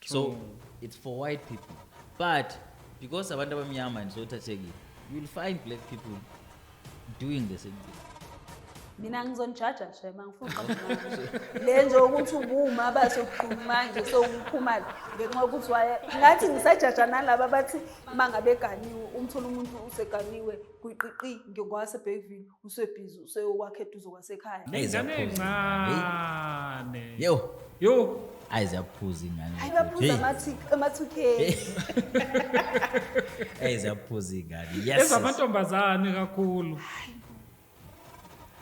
So it's for white people. But because abantu abamnyama and so you'll find black people doing the same thing. Mina ngizonijaja nje mangifuna uqala le nje ukuthi ubuma basokuphuma manje sokuphuma ngenxa ukuthi ngathi ngisajaja nalabo bathi mangabe eganiwe umthola umuntu useganiwe kuyiqiqi ngengwase Bergville usebhizi useyokwakhe eduze kwasekhaya ingane encane yo ayizaphuza ingane ayibaphuza ama-2K ayizaphuza ingane yes ezamantombazane kakhulu.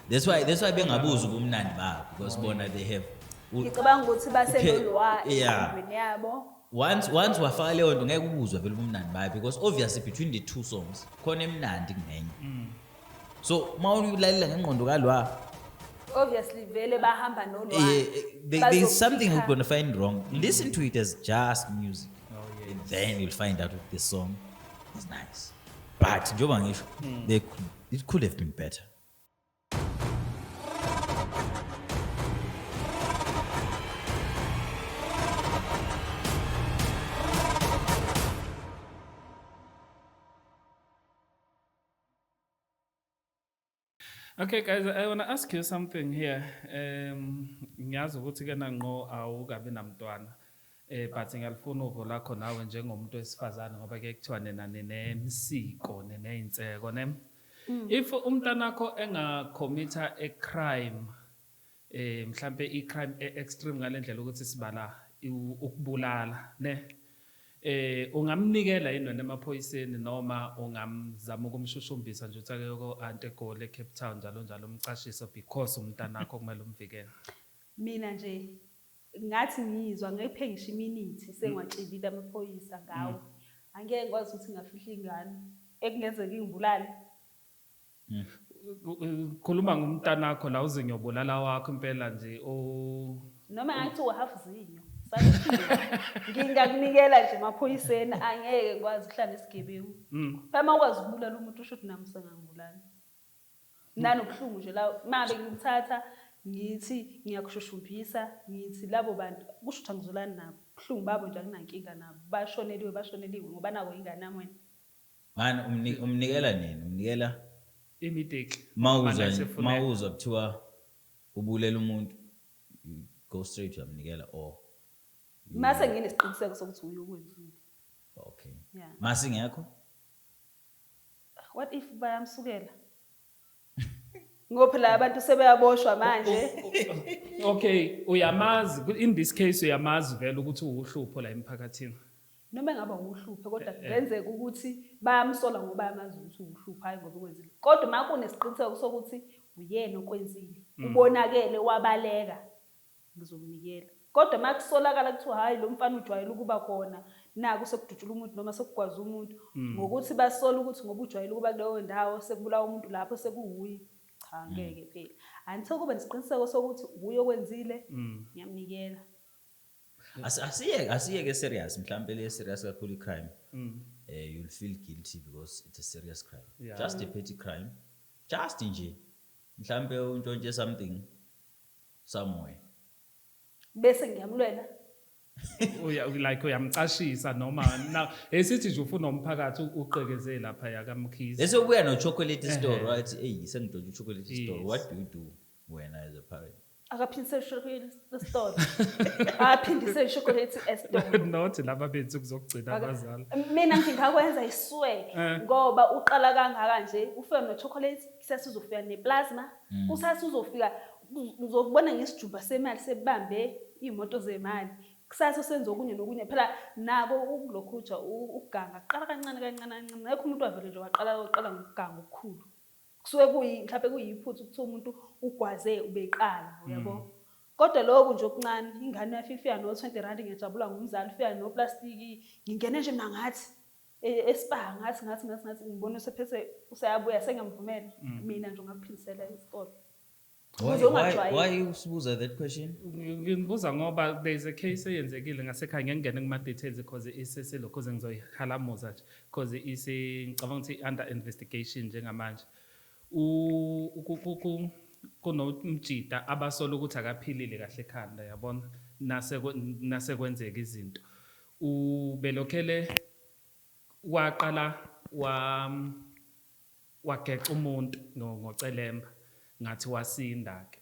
That's why bengabuza ubumnandi babo because bona they have ngicabanga ukuthi basenolwa yeah. endweni yabo. Once wafaka leyo nto ngeke ubuzwa vele ubumnandi bayo because obviously between the two songs khona emnandi kunenye. So mawulalela ngengqondo kalwa Obviously vele bahamba nolwa. There's something you're going to find wrong. Listen to it as just music. And then you'll find out if this song is nice. But njoba ngisho it could have been better. Okay, guys, I want to ask you something here. Ngiyazi ukuthi ke nanqo awukabi namntwana. But ngiyalifuna uvo lakho nawe njengomuntu wesifazane ngoba ke kuthiwa nena nenemsiko neneyintseko ne. If umntanakho engacommita a crime mhlambe I-crime extreme ngalendlela ukuthi sibala ukubulala ne. Ungamnikela yini nemaphoyiseni noma ungamzama ukumshushumbisa nje uthake yoko ante Goli eCape Town njalo umcashiso because umntanakho kumele umvikele. Mina nje ngathi ngizwa ngephe ngisho iminute sengwatshilile amaphoyisa ngawo. Angeke ngikwazi ukuthi ngafihla ingane ekungenzeka ingibulale. Khuluma ngumntanakho la uzinyobulala wakho impela nje noma ngathi uhalf zinyo. Ngingakunikela nje emaphoyiseni angeke ngikwazi ukuhlala esigebengu. Phela ukwazi ukubulala umuntu usho ukuthi nami sengangibulala. Nanobuhlungu nje la mabe ngimthatha ngithi ngiyakushushumbisa ngithi labo bantu kusho ukuthi angizolani nabo. Buhlungu babo nje akunankinga nabo. Bashoneliwe ngoba nako ingane nami wena. Man umnikela nini? Umnikela immediately. Mawuzwa kuthiwa ubulela umuntu go straight to amnikela or mase nginesiqiniseko sokuthi uyokwenzile. Okay. Yeah. Mase ngekho? What if bayamsukela? Ngophela abantu sebeyaboshwa manje. Okay, uyamazi in this case uyamazi vele ukuthi uhlupho la emphakathini. Noma ngaba uhlupho kodwa kwenzeka ukuthi bayamsola ngoba yamazi ukuthi uhlupho hayi ngoba ukwenzile. Kodwa maka unesiqiniseko sokuthi uyena okwenzile. Ubonakele wabaleka ngizomnikela. Kodwa makusolakala kuthiwa hayi lo mfana ujwayele ukuba khona naku sekudutshula umuntu noma sekugwaza umuntu ngokuthi basola ukuthi ngoba ujwayele ukuba kuleyo ndawo sekubulawa umuntu lapho sekuhuyi cha ngeke phela until kube nesiqiniseko sokuthi ubuye okwenzile ngiyamnikela. Asiye ke serious mhlambe le serious kakhulu crime. You'll feel guilty because it's a serious crime. Yeah. Just a petty crime. Just nje mhlambe untshontshe something somewhere. Bese ngiyamlwela. Like uyamcashisa noma now esithi nje ufuna umphakathi uqhekeze lapha yakamkhizi. Bese ubuya no chocolate store right? Hey sengidonje chocolate store. What do you do when as a parent? Akaphindise chocolate store. Aphindise chocolate store. Not laba bethu kuzogcina abazali. Mina ngingakwenza iswe ngoba uqala kangaka nje ufika no chocolate kusasa uzofika neplasma kusasa uzofika uzokubona ngesijuba semali sebambe imoto zemali kusasa senza okunye nokunye phela nako ukulokhuja ukuganga qala kancane ngekho umuntu wavele nje waqala ngokuganga okukhulu kusuke mhlawumbe kuyiphuthu ukuthi umuntu ugwaze ubeqala uyabo kodwa lokho nje okuncane ingane yafifika no 20 rand ngiyajabula ngumzali ufika no plastic ngingene nje mina ngathi espa ngathi ngibona usephethe usayabuya sengiyamvumela mina nje ngaphindisela isitolo. Why you usibuza that question? Ngibuza ngoba there's a case eyenzekile ngasekhaya ngengene kuma details because iseselokho ngizoyihalamuza nje because ngicabanga ukuthi under investigation njengamanje kunomjida abasola ukuthi akaphilile kahle ekhanda yabona nase kwenzeka izinto ubelokhele waqala wageca umuntu ngocelemba ngathi wasinda ke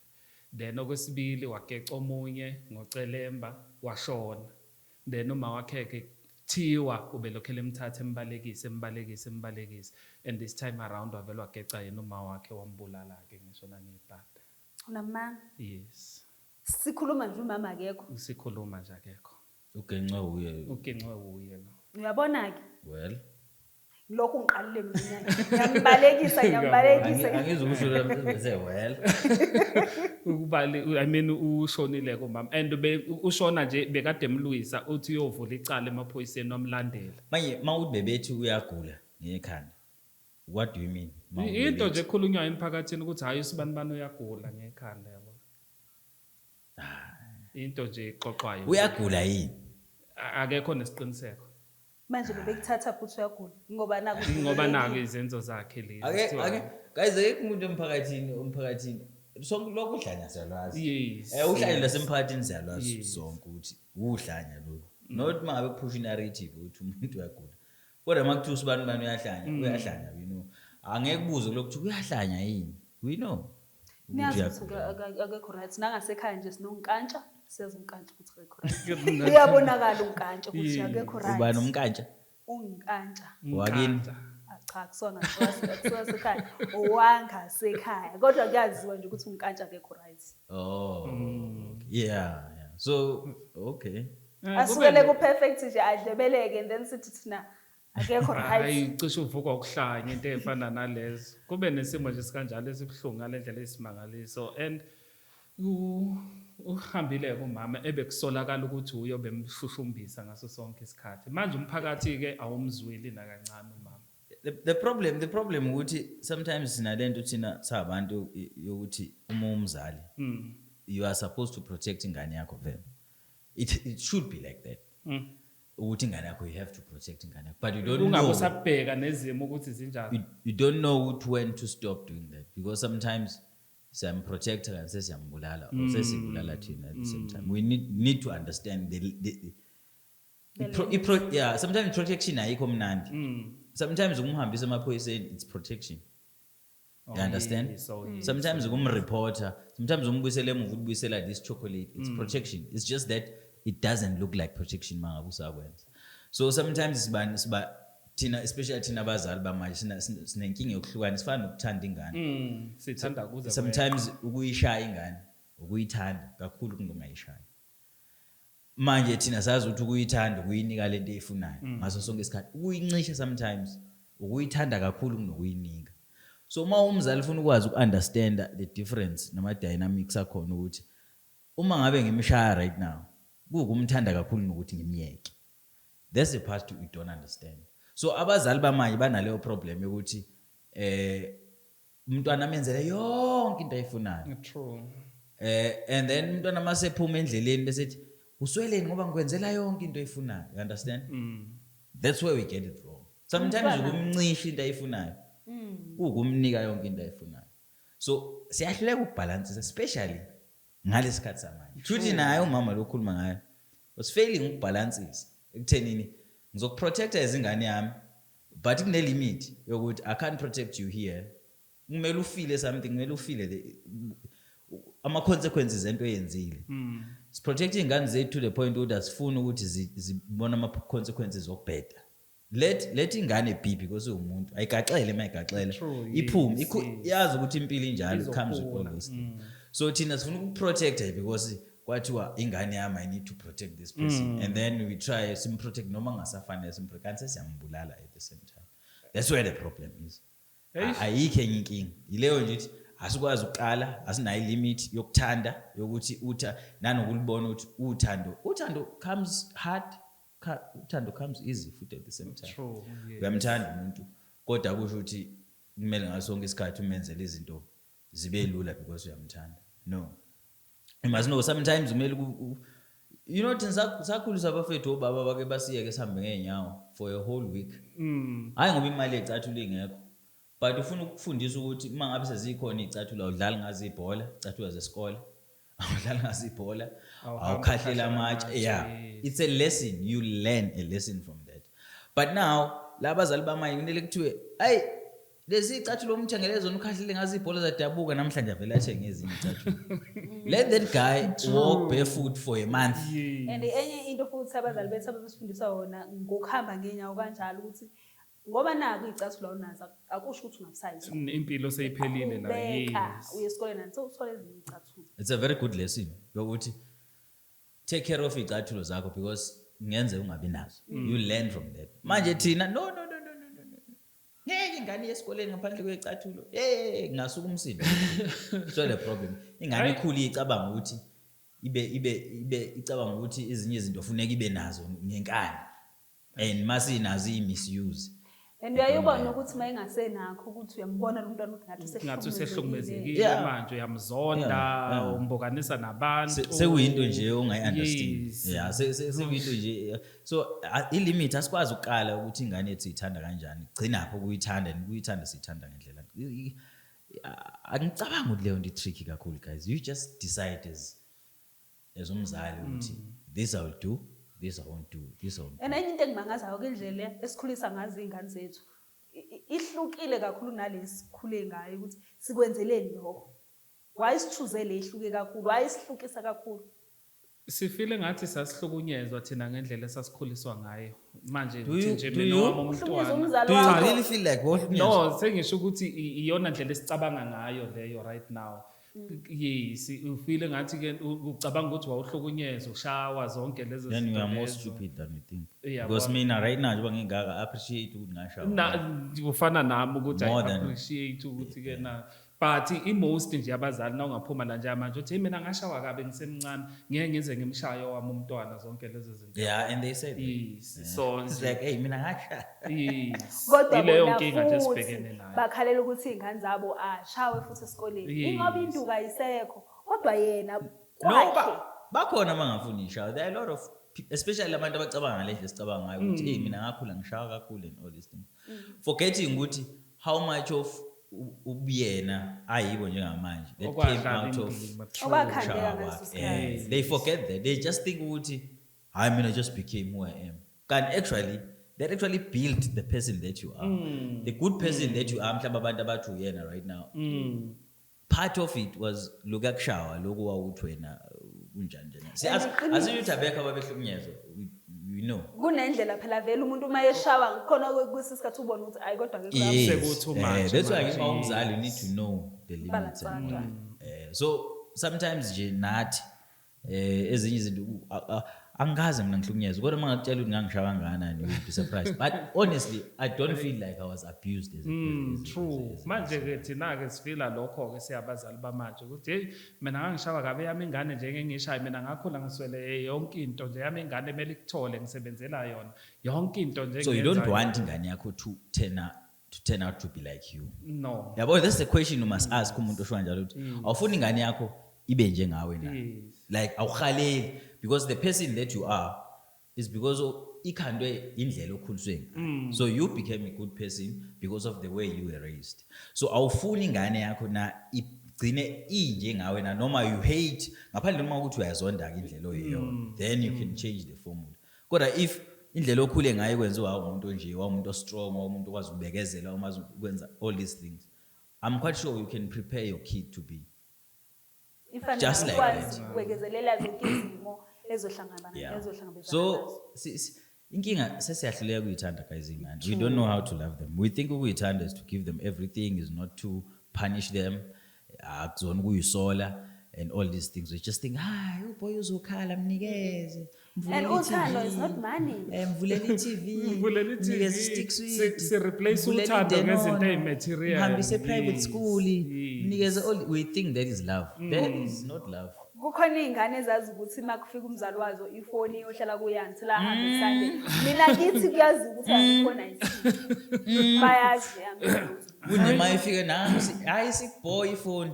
then okwesibili wageca omunye ngocelemba washona then uma wakheke thiwa ubelokhele emthatha embalekise and this time around wavela wageca yena uma wakhe wambulala ke ngisho nangebhada unamanga yes sikhuluma nje umama akekho usikhuluma nje akekho ugenqwe uye lo uyabona ke well lokhu ngiqalile mina ngiyambalekisa angizukusho bese well ukubali I mean ushonile kumama and ushona nje bekade emlwisa uthi uyovula icala emaphoyiseni wamlandela manje mawuthi bebethi uyagula ngekhanda what do you mean into nje ekhulunywa emphakathini ukuthi hayi usibani uyagula ngekhanda yabo into nje ixoxwayo uyagula yini akekho nesiqiniseko manje bebekuthatha futhi uyagula ngoba naku izenzo zakhe lezi ake guys akekho umuntu emphakathini sonke lokho uhlanya siyalwazi uhlanya lasemphakathini siyalwazi sonke ukuthi uhlanya lo not mangabe kuphusha narrative ukuthi umuntu uyagula kodwa makuthiwa usibani uyahlanya you know angeke kubuze lokho ukuthi uyahlanya yini we know niyazi ukuthi akekho right nangasekhaya nje sinonkantsha siyazi unkantsha ukuthi akekho right uyabonakala unkantsha ukuthi akekho right ubani umkantsha unkantsha wakini cha kusona kusekhaya owangasekhaya kodwa kuyaziwa nje ukuthi unkantsha akekho right yeah so okay asukele ku perfect nje adlebeleke and then sithi thina akekho right hayi cishe uvuka ukuhlanya into efana nalezo kube nesimo nje sikanjalo esibhlungu ngalendlela esimangaliso and uhambile kumama ebekusolakala ukuthi uyobe mshushumbisa ngaso sonke isikhathi manje umphakathi ke awumzweli nakancane umama the problem ukuthi sometimes sinalento thina sabantu yokuthi uma umzali you are supposed to protect ingane yakho vele it should be like that ukuthi ingane yakho you have to protect ingane yakho but you don't know ungabusabheka nezimo ukuthi zinjani you don't know when to stop doing that because sometimes siyamprotecta kanti sesiyambulala or sesibulala thina at the same time we need to understand yeah sometimes protection ayikho mnandi sometimes ukumhambisa emaphoyiseni it's protection you understand sometimes ukumreporter sometimes umbuyisela emuva ubuyisela this chocolate it's protection it's just that it doesn't look like protection mangabe usakwenza so sometimes siba thina especially thina abazali bamanje sinenkinga yokuhlukana sifana nokuthanda ingane sithanda kuze sometimes ukuyishaya ingane ukuyithanda kakhulu kunongayishaya manje thina sazi ukuthi ukuyithanda ukuyinika lento eyifunayo ngaso sonke isikhathi ukuyincisha sometimes ukuyithanda kakhulu kunokuyinika so uma umzali ufuna ukwazi ukunderstand the difference nama dynamics akhona ukuthi uma ngabe ngimshaya right now kukumthanda kakhulu nokuthi ngimyeke that's the part we don't understand so abazali bamanje banaleyo problem ukuthi umntwana amenzele yonke into ayifunayo true and then umntwana masephuma endleleni bese usweleni ngoba ngikwenzela yonke into ayifunayo you understand that's where we get it wrong sometimes ukumncisha into ayifunayo ukumnika yonke into ayifunayo so siyahluleka ukubalance especially ngalesikhathi samanje futhi naye umama lokhuluma ngayo was failing ukubalanceisa ekuthenini ngizokuprotecta izingane yami but kune limit yokuthi I can't protect you here kumele ufile something kumele ufile ama consequences ento eyenzile protect ingane zethu to the point ukuthi asifuni ukuthi zibona ama consequences okubheda let ingane be because umuntu ayigaxele mayigaxela iphume yazi ukuthi impilo injalo comes with all those things so thina sifuna ukuprotecta because kwathiwa ingane yami I need to protect this person and then we try simprotect noma ngasafanele simprotect kanti siyambulala at the same time that's where the problem is ayikho enye inkinga ileyo nje ukuthi asikwazi ukuqala asinayo limit yokuthanda yokuthi nanokulibona ukuthi uthando comes hard uthando comes easy futhi at the same time true uyamthanda umuntu kodwa kusho ukuthi kumele ngasonke isikhathi umenzele izinto zibe lula because uyamthanda no you must know sometimes umele you know thina sakhulisa abafethu obaba bake basiyeke sihambe ngeenyawo for a whole week hayi ngoba imali ecathulo ingekho but ufuna ukufundisa ukuthi uma ngabe sezikhona izicathula udlala ngazi ibhola izicathula zesikole awudlala ngasibhola, Awuhambe awukhahlela ukhahlela amatshe. amatshe, Yeah, yes. it's a lesson. You learn a lesson from that. But now, labazali bamanje kumele kuthiwe, hey, lezi icathulo umthengele zona ukhahlele ngazibhola zadabuka namhlanje avela athenge ezinye icathulo. Let that guy walk barefoot for a month. And enye into futhi abazali bethu abasifundisa yona ngokuhamba ngenyawo kanjalo ukuthi ngoba naku icathulo awunazo akusho ukuthi ungabusayiso. Impilo seyiphelile la. Yes. Uye esikoleni and so uthole ezinye icathulo. It's a very good lesson. Yokuthi take care of icathulo zakho because ngenze ungabi nazo. You learn from that. Manje thina no. Ngeke ingane yesikoleni ngaphandle kwecathulo. Ngasuka umsindo. So the problem. Ingane ikhuli icabanga ukuthi ibe icabanga ukuthi izinye izinto kufuneka ibe nazo ngenkani. And masi nazo misuse. And uyayibona ukuthi mayengasenakho ukuthi uyambona lo mntwana ukuthi ngathi usehlukumezekile manje uyamzonda umbokanisa nabantu sekuyinto nje ongayi-understand. Yes. Yeah, sekuyinto nje. So ilimit asikwazi ukukala ukuthi ingane yethu ithanda kanjani. Gcinapho ukuyithanda nikuyithanda sithanda ngendlela. Angicabanga ukuthi leyo nto tricky kakhulu guys. You just decide as umzali ukuthi this I will do. This I won't do. This I won't do. And enye into engimangazayo ke indlela esikhulisa ngazo izingane zethu ihlukile kakhulu nalesi sikhule ngayo ukuthi sikwenzeleni lokho. Why sichoose le ihluke kakhulu? Why sihlukisa kakhulu? sifile ngathi sasihlukunyezwa thina ngendlela esasikhuliswa ngayo manje Do you- uthi nje do mina you- wami Uhlukumeza umntwana umzali Do you wakho. really feel like what? no sengisho ukuthi iyona ndlela esicabanga ngayo leyo right now yes ufile ngathi ke ucabanga ukuthi wawuhlukunyezwa ushawa zonke lezo Then you are more lezo. stupid than we think. Yeah, Because but- mina right now njengoba ngingaka appreciate ukuthi ngashawa. ufana nami ukuthi More I than- appreciate ukuthi ke na but most nje abazali na ungaphuma la nje manje uthi mina ngashawa kabe ngisemncane ngeke ngize ngimshayo wami umntwana zonke lezo zinto Yeah, and they said that. yes so It's like, hey, mina ngasha. yes Kodwa ileyo bona nkinga nje futhi sibhekene nayo bakhalela ukuthi izingane zabo ashawe futhi esikoleni. Yes. Ingoba induka ayisekho kodwa yena No, kwakhe bakhona abangafuni ishawa. There are a lot of especially abantu abacabanga ngale esicabanga ngayo ukuthi hey mina ngakhula ngishawa kakhulu and all these things. Forgetting ukuthi how much of ubuyena ayibo njengamanje that came out of Okwakhandeka shower ngaleso work. sikhathi. They forget that. They just think ukuthi I mean I just became who I am. Can actually that actually built the person that you are. The good person that you are mhlawumbe abantu abathi uyena right now. Part of it was look kushawa lokho wawuthi wena unjani njena. Asiyuthi abekho ababehlukunyezwa. We know. kunendlela phela vele umuntu uma eshawa khona kwesisikhathi ubona ukuthi ayi kodwa ke Yes. Sekuthu manje That's why manje. umzali you need to know the limits. Balance And, so sometimes nje nathi ezinye izinto angazi mina ngihlukunyezwa kodwa mangakutshela ukuthi ngangishawa kangakanani you will be surprised. But honestly I don't feel like I was abused as a true manje ke thina ke sifila lokho ke siyabazali bamanje ukuthi hey mina ngangishawa kabe yami ingane nje ngengishayo mina ngakhula ngiswele yonke into nje yami ingane emeli kuthole ngisebenzela yona yonke into nje So you don't ngiyenzayo. want ingane yakho to turn out to be like you. no Yabo that's the question you must ask umuntu osho kanjalo ukuthi awufuni ingane yakho ibe njengawe na. Yes. Like awukhaleli because the person that you are is because ikhandwe indlela okhuliswe ngayo. So you became a good person because of the way you were raised. So awufuni ingane yakho na igcine injengawe na noma you hate ngaphandle noma ukuthi uyazonda indlela oyiyona then you can change the formula. Kodwa if indlela okhule ngayo kwenziwa umuntu nje umuntu strong umuntu okwazi ukubekezela uma ukwenza all these things I'm quite sure you can prepare your kid to be Just like ikwazi ukwekezelela zonke izimo ezohlangabezana yeah. nazo. So inkinga sesiyahluleka kuyithanda guys ingane. We don't know how to love them. We think ukuyithanda is to give them everything, is not to punish them, akuzona ukuyisola and all these things. We just think, hayi uboy uzokhala mnikeze. And uthando is not money. Mvuleni TV. Mvuleni TV, Mnikeze stick sweet. si replace Mvuleni uthando ngezinto Danone, eyimaterial. mhambise private Yes, school. yes. Mnikeze all we think that is love. That is not love. Kukhona izingane ezazi ukuthi makufika umzali wazo ifoni iyohlala kuyani thila hambe Sunday. Mina ngithi kuyazi ukuthi akukhona isimo. Bayazi yami. Kunema ifike nansi hayi sikboy phone.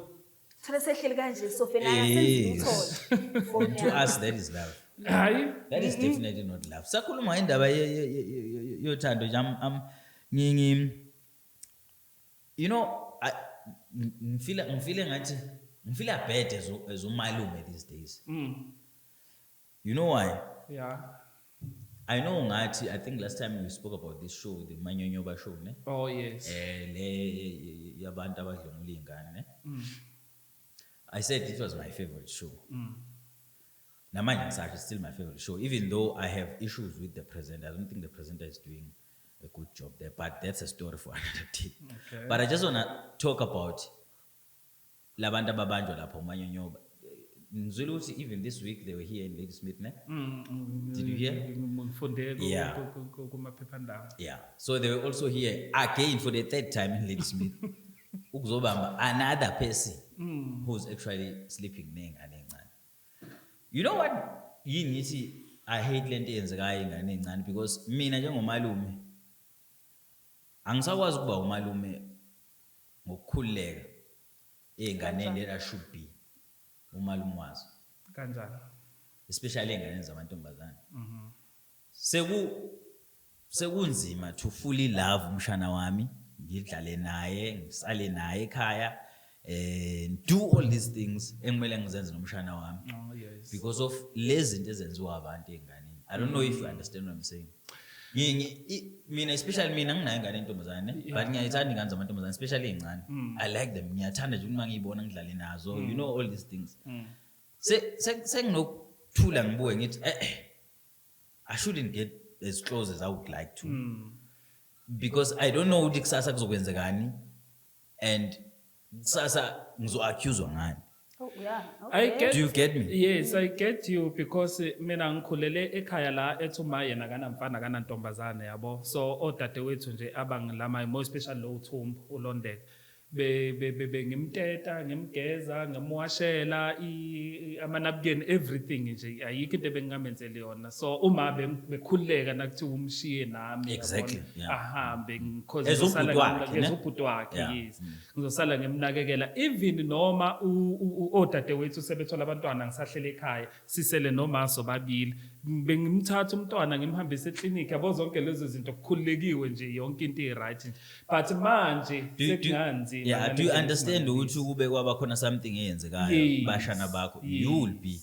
Thina sehleli kanje sofena Yes. yasenza To us that is love. hayi That is definitely not love. Sakhuluma indaba yothando ngi you know ngifile ngathi feel bad as umalume these days. Mm. You know why? Yeah. I know ngathi, I think last time we spoke about this show, the Manyonyoba show, ne? Oh yes. Le yabantu abadlwengula iy'ngane, ne? I said it was my favorite show. Namanje ngisathi it's still my favorite show, even though I have issues with the presenter. I don't think the presenter is doing a good job there, but that's a story for another day. Okay. But I just want to talk about labantu ababanjwa lapho uManyonyoba. Ngizwile ukuthi even this week they were here in Ladysmith, ne? Did you hear? Yeah. Yeah. So they were also here again for the third time in Ladysmith. Ukuzobamba another person who's actually sleeping nengane encane. You know what? Yini I hate lento eyenzekayo ingane encane because mina njengomalume angisakwazi ukuba umalume ngokukhuleka ey'nganeni that I should be umalume wazo. Kanjani? Especially ey'nganeni zamantombazane. Sekunzima to fully love umshana wami, ngidlale naye, ngisale naye ekhaya, do all these things engimele ngizenze nomshana wami. Oh yes. Because of lezi zinto ezenziwa abantu ey'nganeni. I don't know if you understand what I'm saying. Mina especially mina nginayo ingane entombazane, but ngiyayithanda ingane zamantombazane, especially ey'ncane. I like them. Ngiyathanda nje uma ngiyibona ngidlale nazo, you know all these things. Senginokuthula ngibuke ngithi I shouldn't get as close as I would like to. Because I don't know ukuthi kusasa kuzokwenzekani and kusasa ngizo-accuse-wa ngani. Oh yeah. I Okay. get, Do you get me? Yes, I get you because mina ngikhulele ekhaya la ethi uma yena kanamfana kanantombazane yabo. So odadewethu nje abangilama more especially lo uThumbu uLondeka. Ngimteta, ngimgeza, ngimwashela amanapukeni everything nje ayikho into ebengamenzele yona. So uma bekhuleka nakuthi umshiye nami Exactly, yeah. ahambe As ubhuti wakhe, ne? ubhuti wakhe, Yeah. yes. Ngizosala ngimnakekela even noma odadewethu sebethola abantwana ngisahlele ekhaya sisele noma sobabili bengimthatha umntwana ngimhambise eklinikhi yabo zonke lezo zinto kukhululekiwe nje yonke into right nje but manje sekunganzi. Yeah, do you understand ukuthi kube kwaba khona something eyenzekayo Yes, bashana bakho, yes. you will be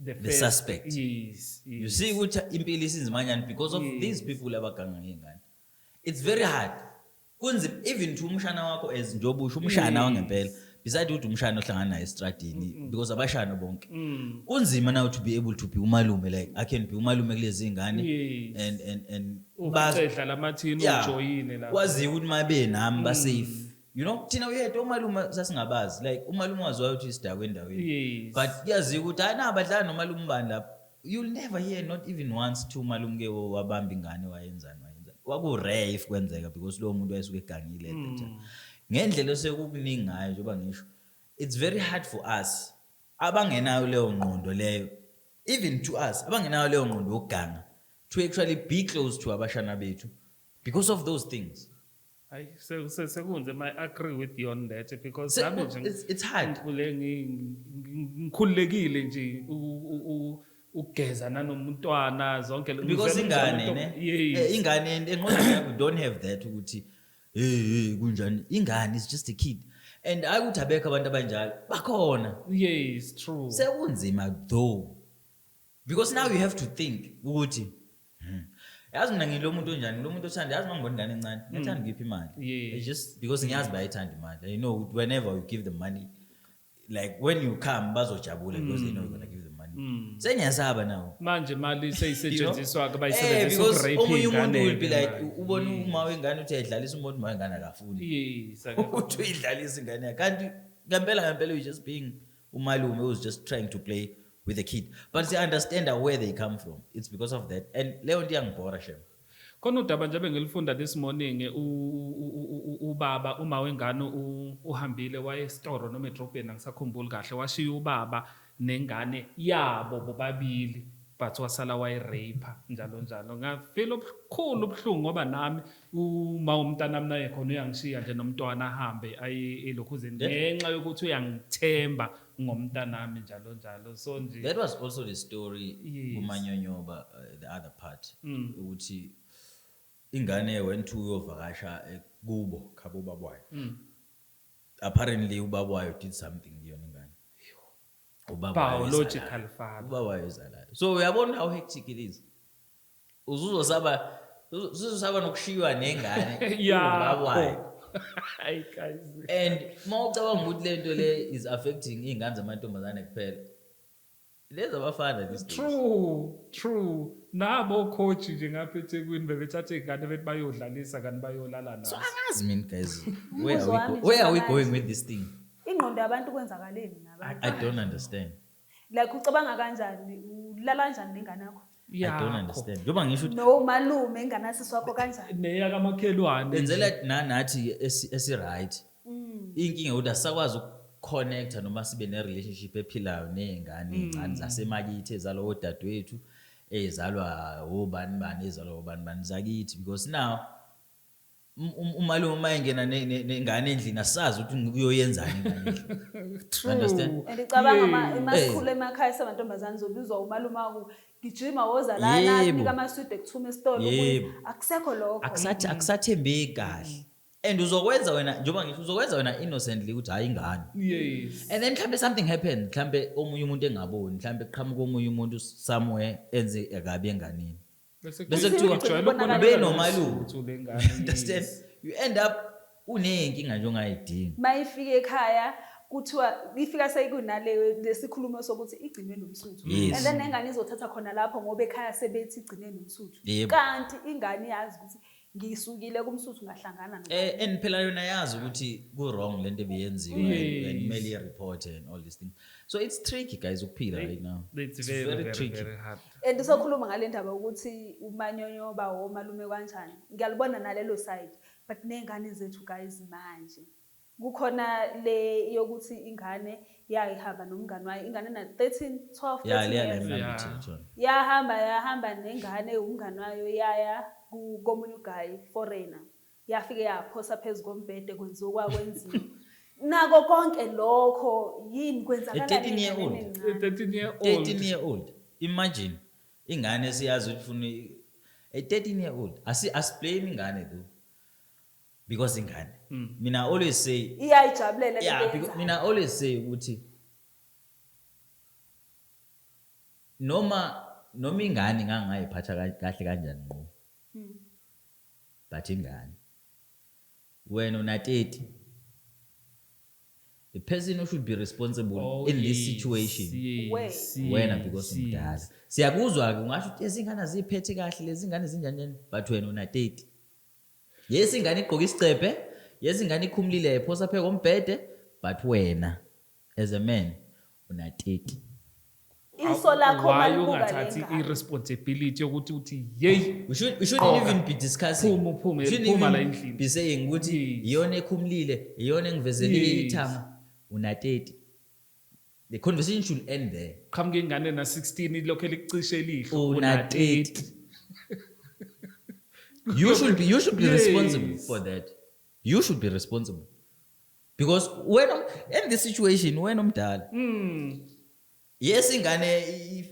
the first- suspect. Yes, yes. You see ukuthi impilo isinzimanyana because of these people abaganga ngey'ngane. It's very hard. Kunzima even to umshana wakho as njengoba usho umshana wangempela. Besides ukuthi umshana ohlangana naye estradini because abashana bonke. Kunzima now to be able to be umalume, like I can be umalume kulezi ngane Yes. and Ucedla lamathini ujoyine la. kwaziwa ukuthi mabe nami ba safe. You know, thina uyedwa umalume sasingabazi, like umalume waziwayo ukuthi isidakwe endaweni. Yes. But kuyaziwa ukuthi na badlala nomalume ubani lapha. You'll never hear not even once two malume ke wabamba ingane wayenzani. Kwaku-rare if kwenzeka because lo muntu wayesuke egangile at that time. Ngendlela osekukuningi ngayo njengoba ngisho, it's very hard for us abangenayo leyo ngqondo leyo, even to us abangenayo leyo ngqondo yokuganga, to actually be close to abashana bethu because of those things. Hayi sekunze I agree with you on that because Se- nami nje it's hard. ngikhululekile nje ugeza nanomntwana zonke Because ingane ne ingane engqondweni yakho don't have that ukuthi kunjani. Ingane is just a kid and akuthi abekho abantu abanjalo bakhona. yes true Sekunzima though because now you have to think ukuthi yazi mina ngilo muntu onjani, lo muntu othanda, yazi mangibona ingane encane ngiyathanda ngiphi imali. Yeah. It's just because ngiyazi bayithanda imali. You know whenever you give them money, like when you come bazojabula because they know you're gonna give them money. Sengiyasaba now. manje imali seyisetshenziswa ke Eh, bayisebenzisa because ukurape omunye umuntu ingane will be like ubona uma wengane uthi ayidlalisa umuntu uma wengane akafuni. yes Uthi uyidlalisa ingane yakhe. Kanti ngempela you just being umalume who's just trying to play with the kid. But they understand where they come from. It's because of that. And leyo nto iyangibhora shem. khona udaba nje bengilifunda this morning ubaba uma wengane uhambile waye estore noma edrobheni angisakhumbuli kahle washiya ubaba nengane yabo bobabili but wasala waye rape njalo ngafeel obukhulu ubuhlungu ngoba nami uma umntana mina ekhona uyangishiya nje nomntwana ahambe aye elokhuzeni ngenxa yokuthi uyangithemba ngomntana nami njalo so nje That was also the story Yes. uManyonyoba, the other part. Ukuthi ingane went to uyovakasha kubo khabo babwayo. Apparently ubaba wayo did something kuyona ingane. biological father. Ubaba wayezalayo. So uyabona how hectic it is. Uzuzosaba nokushiywa nengane yakho. Hayi guys. And mawucabanga ukuthi lento le is affecting izingane zamantombazane kuphela. Lezi abafana this True. Nabo coach nje ngapha eThekwini bebethatha izingane bethi bayodlalisa kanti bayolala nazo. So angazi mina guys. Where are we going with this thing? Ingqondo yabantu kwenzakaleni nabantu. I don't understand. Like ucabanga kanjani? Ulala kanjani nengane yakho? I don't understand. Njoba ngisho No malume ingane asiswakho kanjani? Neya kamakhelwane. benzela nathi esi right. Inkinga ukuthi asakwazi ukconnecta noma sibe ne relationship ephilayo nezingane ezincane zasemakithi ezalwa odadewethu ezalwa obani ezalwa obani zakithi because now umalume mayengena nengane endlini asazi ukuthi uyoyenzani ingane endlini. Understand? Andicabanga emasikhulu emakhaya sabantombazane zobizwa umalume wakho gijima wozalana anika amaswidi ekuthuma esitolo akusekho lokho. Akusathembeki kahle. And uzokwenza wena njoba ngisho uzokwenza wena innocently ukuthi hayi ingane. Yes. And then mhlambe something happened mhlambe omunye umuntu engaboni mhlambe qhamuka omunye umuntu somewhere enze akabi enganeni. Bese kuthiwa ube nomalume. Understand? You end up unenkinga nje ongayidingi. Mayifika ekhaya kuthiwa ifika seyikunaleyo lesikhulumo sokuthi igcine nomsuthu. And then ingane izothatha khona lapho ngoba ekhaya sebethi igcine nomsuthu. Kanti ingane yazi ukuthi ngisukile kumsuthu ngahlangana no. And phela yona yazi ukuthi ku wrong lento ebeyenziwe and mail report and all these things. So it's tricky guys ukuphila right now. It's very tricky. Very hard. And sokhuluma ngale ndaba ukuthi umanyonyo bawo malume kanjani. Ngiyalibona nalelo side but nengane zethu guys manje. Kukhona le yokuthi ingane yayihamba nomngane wayo ingane na 13 12 yahamba nengane umngane wayo yaya komunye uguy foreigner yafike yaphosa phezulu kombhede kwenziwa kwakwenziwa nako konke lokho yini kwenzakala 13 year old imagine ingane siyazi ufuna a 13 year old asiblame ingane though because ingane mina always say iyayijabulela because mina always say ukuthi noma ingane ngangayiphatha kahle kanjani ngqo but ingane when una 30 the person who should be responsible in this situation wena because umdala siyakuzwa ke ungasho ukuthi izingane aziphethe kahle lezi ngane zinjani but wena una 30 yes ingane igqoka isicephe yes ingane ikhumulile ephosa phe kombhede but wena as a man una 30 iso lakho malibuka lenga irresponsibility ukuthi uthi hey we shouldn't even be discussing phuma la endlini be saying ukuthi iyona ekhumulile iyona engivezele ithama una 30 the conversation should end there qhamuke ingane na 16 lokho elicishe lihlo una 30 you should be responsible for that. You should be responsible because when in this situation when umdala yes ingane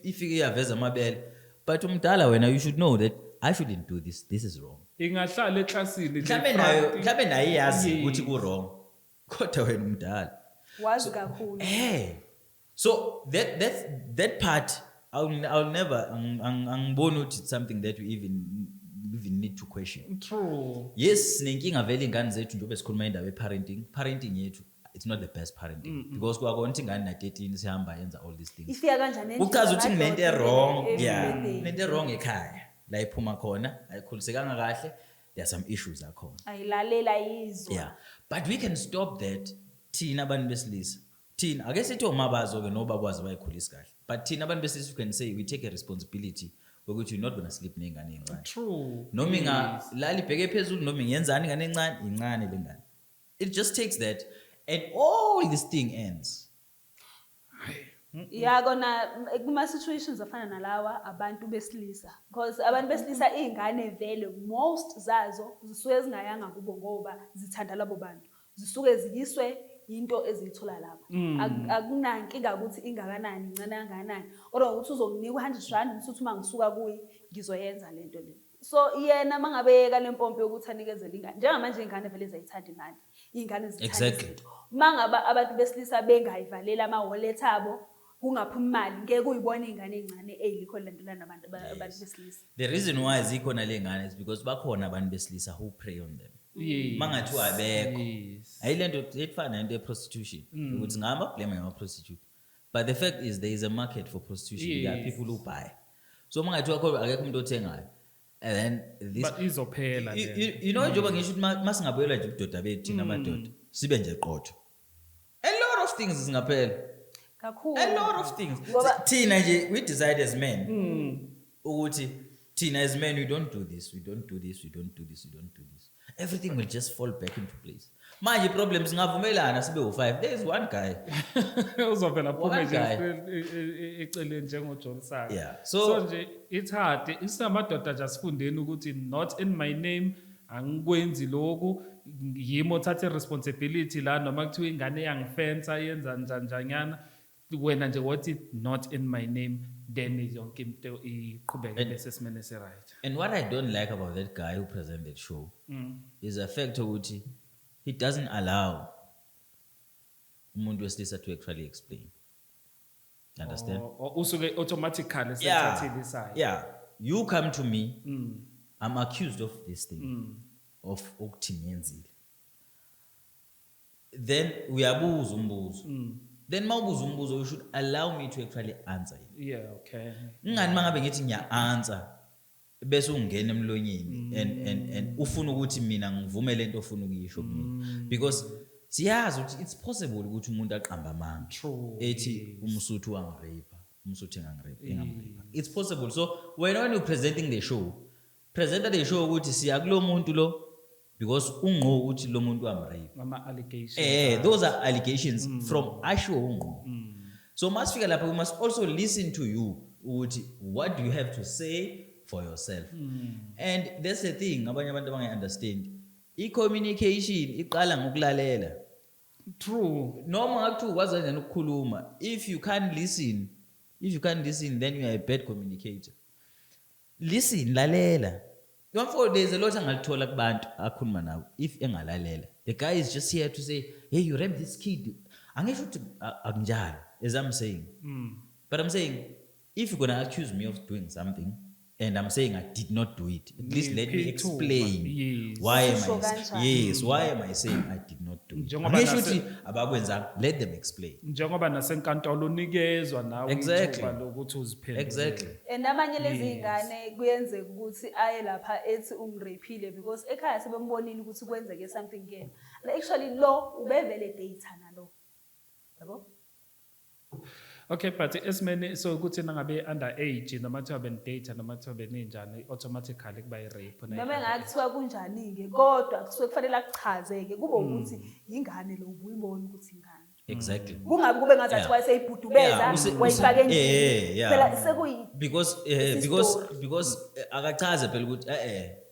ifike yaveza amabele but umdala wena you should know that I shouldn't do this is wrong. Ingahlala eklasini mhlambe naye yazi ukuthi ku wrong kodwa wena umdala wazi kakhulu so that part I'll never angiboni ukuthi it's something that we even need to question. True. Yes, nenkinga vele ingane zethu njobe sikhuluma indaba parenting yethu it's not the best parenting because kwakonke ingane na 13 sihamba yenza all these things. Ifika kanjani endlini? Uchaza ukuthi nento wrong, nento wrong ekhaya. La iphuma khona, ayikhulisekanga kahle, there are some issues akhona. Ayilalela yizwa. Yeah. But we can stop that thina abantu besilisa. Thina ake sithi omabazo ke noba kwazi bayikhulisa kahle. But thina abantu besilisa you can say we take a responsibility. Because you're not going to sleep nengane encane. True. Noma ingalali bheke phezulu noma ingenzani ingane incane lengane. It just takes that and all this thing ends. Yeah, kona kuma situations afana nalawa abantu besilisa because abantu besilisa izingane vele most zazo zisuke zingayanga kubo ngoba zithanda labo bantu. Zisuke ziyiswe into ezithola lapho akunankinga ukuthi ingakanani incane kangakanani kodwa ukuthi uzonginika 100 rand umsuthu uma ngisuka kuyi ngizoyenza lento le so yena mangabeyeka lempompo yokuthi anikezele ingane njengamanje ingane vele zayithanda imali ingane zithanda exactly mangaba abantu besilisa bengayivalela ama wallet abo kungaphumi imali ngeke uyibone iy'ngane ey'ncane ey'likho lilandelana nabantu besilisa. The reason why zikhona le ngane is because bakhona abantu besilisa who prey on them. Yes. Mangathiwa abekho. Yes. Ayilento efana nento prostitution. Ukuthi ngama blame ngama prostitute. But the fact is there is a market for prostitution. There are people who buy. So mangathiwa akekho umuntu othengayo. And then this But izophela you know njengoba ngisho ukuthi masingabuyela nje ubudoda bethu thina amadoda sibe nje qotho. A lot of things zingaphela. Kakhulu. A lot of things. Tina nje we decide as men. Ukuthi tina as men we don't do this, we don't do this, we don't do this, we don't do this. Everything will just fall back into place. Manje problems singavumelana sibe u5. There is one guy. uzovela phume One nje guy. eceleni njengoJohn Saka. Yeah. So nje it's hard isamadoda nje asifundeni ukuthi not in my name angikwenzi lokhu yimo thathe responsibility la noma kuthiwa ingane yangifensa yenza njanyana wena nje wathi not in my name then yonke into iqhubeke bese simene se right. And what I don't like about that guy who presented the show is the fact ukuthi he doesn't allow umuntu wesilisa to actually explain. You understand? Usuke automatically sethathile iside. Yeah. You come to me, I'm accused of this thing, of ukuthi ngiyenzile. Then uyabuza umbuzo. Then mawubuza umbuzo you should allow me to actually answer it. Yeah, okay. Ngani mangabe ngithi ngiya answer bese ungena emlonyeni and ufuna ukuthi mina ngivume lento ofuna ukuyisho kimi because siyazi ukuthi it's possible ukuthi umuntu aqamba amanga ethi umsuthu wangirape umsuthu engangirape. It's possible. So when you're presenting the show, present the show ukuthi siya kulo muntu lo because ungqo ukuthi lo muntu wamrape. Ama allegations. Those are allegations from asho ungqo. So masifika lapha we must also listen to you ukuthi what do you have to say for yourself. And that's the thing abanye abantu abangayi-understand. I-communication iqala ngokulalela. True. Noma ngakuthiwa ukwazi kanjani ukukhuluma. If you can't listen, then you are a bad communicator. Listen, lalela. There's a lot angalithola kubantu akhuluma nawo if engalalela. The guy is just here to say, hey, you raped this kid. Angisho ukuthi akunjalo as I'm saying. But I'm saying if you're going to accuse me of doing something and I'm saying I did not do it, at least let me explain why am I saying I did not do it. Angisho ukuthi abakwenza, let them explain. Njengoba nasenkantolo unikezwa nawe ithuba lokuthi uziphendule. Exactly. And amanye lezi ingane kuyenzeka ukuthi aye lapha ethi umraphile because ekhaya sebembonile ukuthi kwenzeke something kuyena. Actually lo ubevele data nalo. Yabo? Okay, but esimene so ukuthi nangabe underage noma kuthiwa benidate noma kuthiwa beninjani automatically kuba i-rape. Noma engakuthiwa kunjani-ke kodwa kusuke kufanele akuchazeke kube ukuthi yingane lo ubuyibona ukuthi ingane. Exactly. Kungabi kube ngathi athiwa seyibhudubeza wayifaka endlini. Phela sekuyi because akachaze phela ukuthi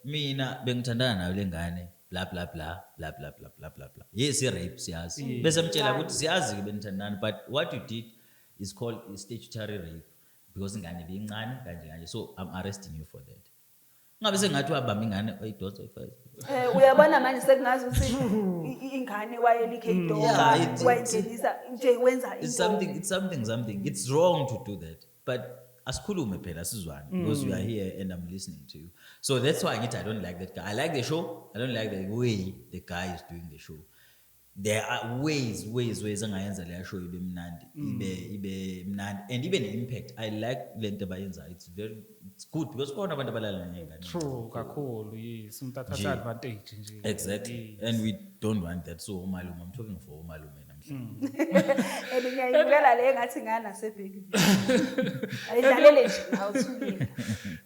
mina bengithandana nayo lengane blah blah blah blah blah blah blah blah blah. Yes, i-rape siyazi. Bese mtshela ukuthi siyazi ke benithandana but what you did is called statutory rape because ingane beyincane kanje so I'm arresting you for that. Ngabe sengathi wabamba ingane oyidonsa oyifazi. Uyabona manje sekungazi ukuthi ingane wayelikhe idonga wayingenisa nje wenza it's something it's wrong to do that but asikhulume phela sizwane because you are here and I'm listening to you. So that's why I don't like that guy. I like the show. I don't like the way the guy is doing the show. There are ways angayenza leya show ibe mnandi mnandi and even impact. I like lento bayenza. It's good because khona abantu abalala ngengane. True kakhulu yes umtatha advantage nje. Exactly. And we don't want that. So umalume, I'm talking for umalume namhlanje. Ngiyayibukela le ngathi ngana sebheki. Ayidlalele nje awuthulile.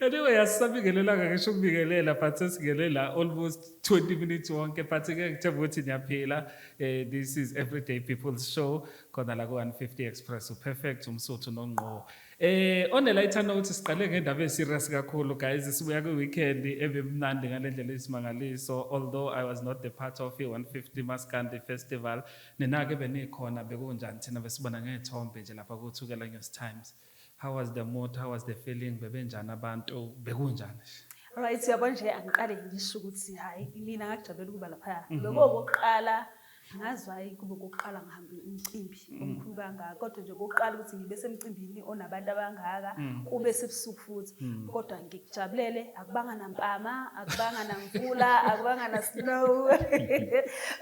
Anyway asisabikelela ngisho ukubikelela but sesikelela almost 20 minutes wonke but ke ngithemba ukuthi niyaphila. This is Everyday People's Show khona la ku 150 Express uPerfect umsuthu nongqo. Onela ithanda ukuthi siqale ngendaba eserious kakhulu guys sibuya ku weekend ebemnandi ngalendlela isimangaliso although I was not the part of it 150 Maskandi Festival nenake benikhona bekunjani thina besibona ngethombe nje lapha kuthukela News Times. How was the mood? How was the feeling? Bebenjani abantu bekunjani? Right, siyabona nje angiqale ngisho ukuthi hayi mina ngakujabulela ukuba lapha. Lokho okokuqala Ngazwayi kube kokuqala ngihamba umcimbi omkhulu kangaka kodwa nje kokuqala ukuthi ngibe semcimbini onabantu abangaka kube sebusuku futhi kodwa ngikujabulele akubanga nampama akubanga namvula akubanga na snow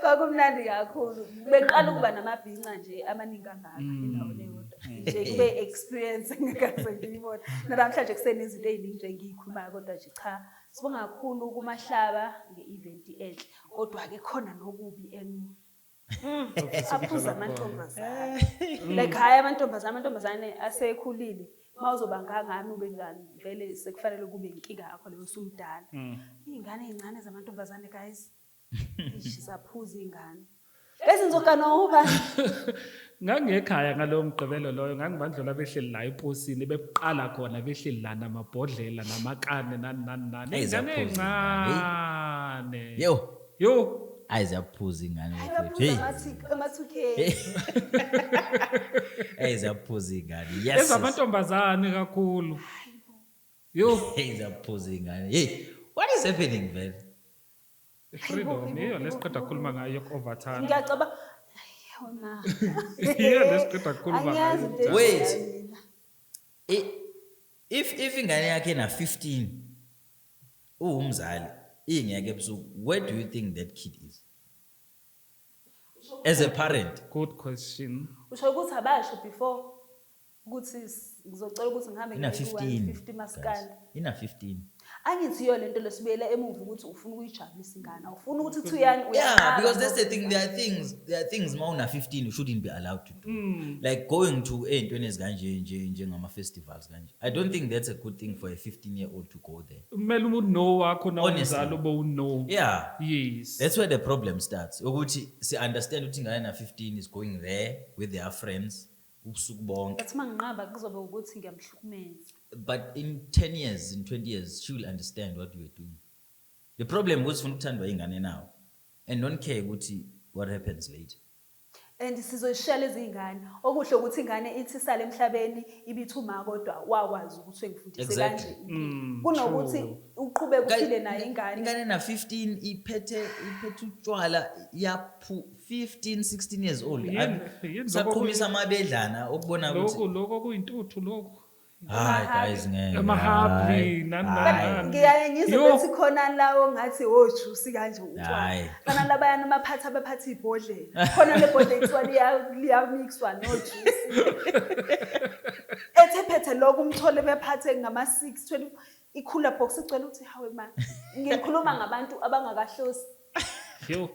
kwakumnandi kakhulu beqala ukuba namabhinca nje amaningi kangaka endaweni eyodwa nje kube experience ngikaze ngiyibona namhlanje kusenezinto eziningi nje ngiyikhuluma kodwa nje cha sibonga kakhulu kumahlaba nge-event enhle kodwa ke khona nokubi aphuza amantombazane like hayi amantombazane asekhulile mawuzoba ngangami ube njani vele sekufanele kube inkinga yakho leyo usumdala izingane ezincane zamantombazane guys isaphuza izingane lezi nizokana uba ngangekhaya ngalowo mgqibelo loyo ngangibandlula behleli la eposini beqala khona behleli la namabhodlela namakane nani izingane ezincane yo ayizaphuza ingane ama-2K ayizaphuza ingane yes ezamantombazane kakhulu yo ayizaphuza ingane hey what is happening man freedom iyo lesiqeda ukukhuluma ngayo ku-overtime ngiyacaba iyo lesiqeda ukukhuluma ngayo wait if ingane yakhe na 15 uwumzali ingeke ebusuku where do you think that kid is as a parent? Good question. Usho ukuthi abasho before ukuthi ngizocela ukuthi ngihambe ina 15 maskandi. Ina 15. Angithi yo lento lesibuyela emuva ukuthi ufuna ukuyijabulisa ingane. Ufuna ukuthi uthuyani yeah, because that's the thing. There are things mauna 15 you shouldn't be allowed to do. Like going to entweni ezikanje njengama festivals kanje. I don't think that's a good thing for a 15-year-old to go there. Kumele umuntu know wakho na umzalo bo know. Yeah. Yes. That's where the problem starts. Ukuthi si understand ukuthi ingane na 15 is going there with their friends. Ubusuku bonke. Ethi manginqaba kuzobe ukuthi ngiyamhlukumeza. But in 10 years, in 20 years, she will understand what you are doing. The problem was ufuna ukuthandwa ingane now and don't care ukuthi what happens later. And sizoyishaya lezi ingane okuhle ukuthi ingane ithi sale emhlabeni ibithuma kodwa wakwazi ukuthi ngifundise kanje. Kunokuthi uqhubeke uphile nayo ingane. Ingane na 15 iphethe utshwala yaphu 15 16 years old. Saqhumisa amabedlana okubona ukuthi lokho kuyintuthu lokho. Hayi guys ngeke. Amahappy nani. Ngiyaye ngizothi khona lawo ngathi ojuice kanje utshwala. Kana labayana amaphatha abaphatha ibhodlela. Khona lebhodlela ithiwa liya mixwa no juice. Ethephethe lokho umthole bephathe ngama 6 20 ikhula box icela ukuthi hawe man. Ngikhuluma ngabantu abangakahlosi. Yo.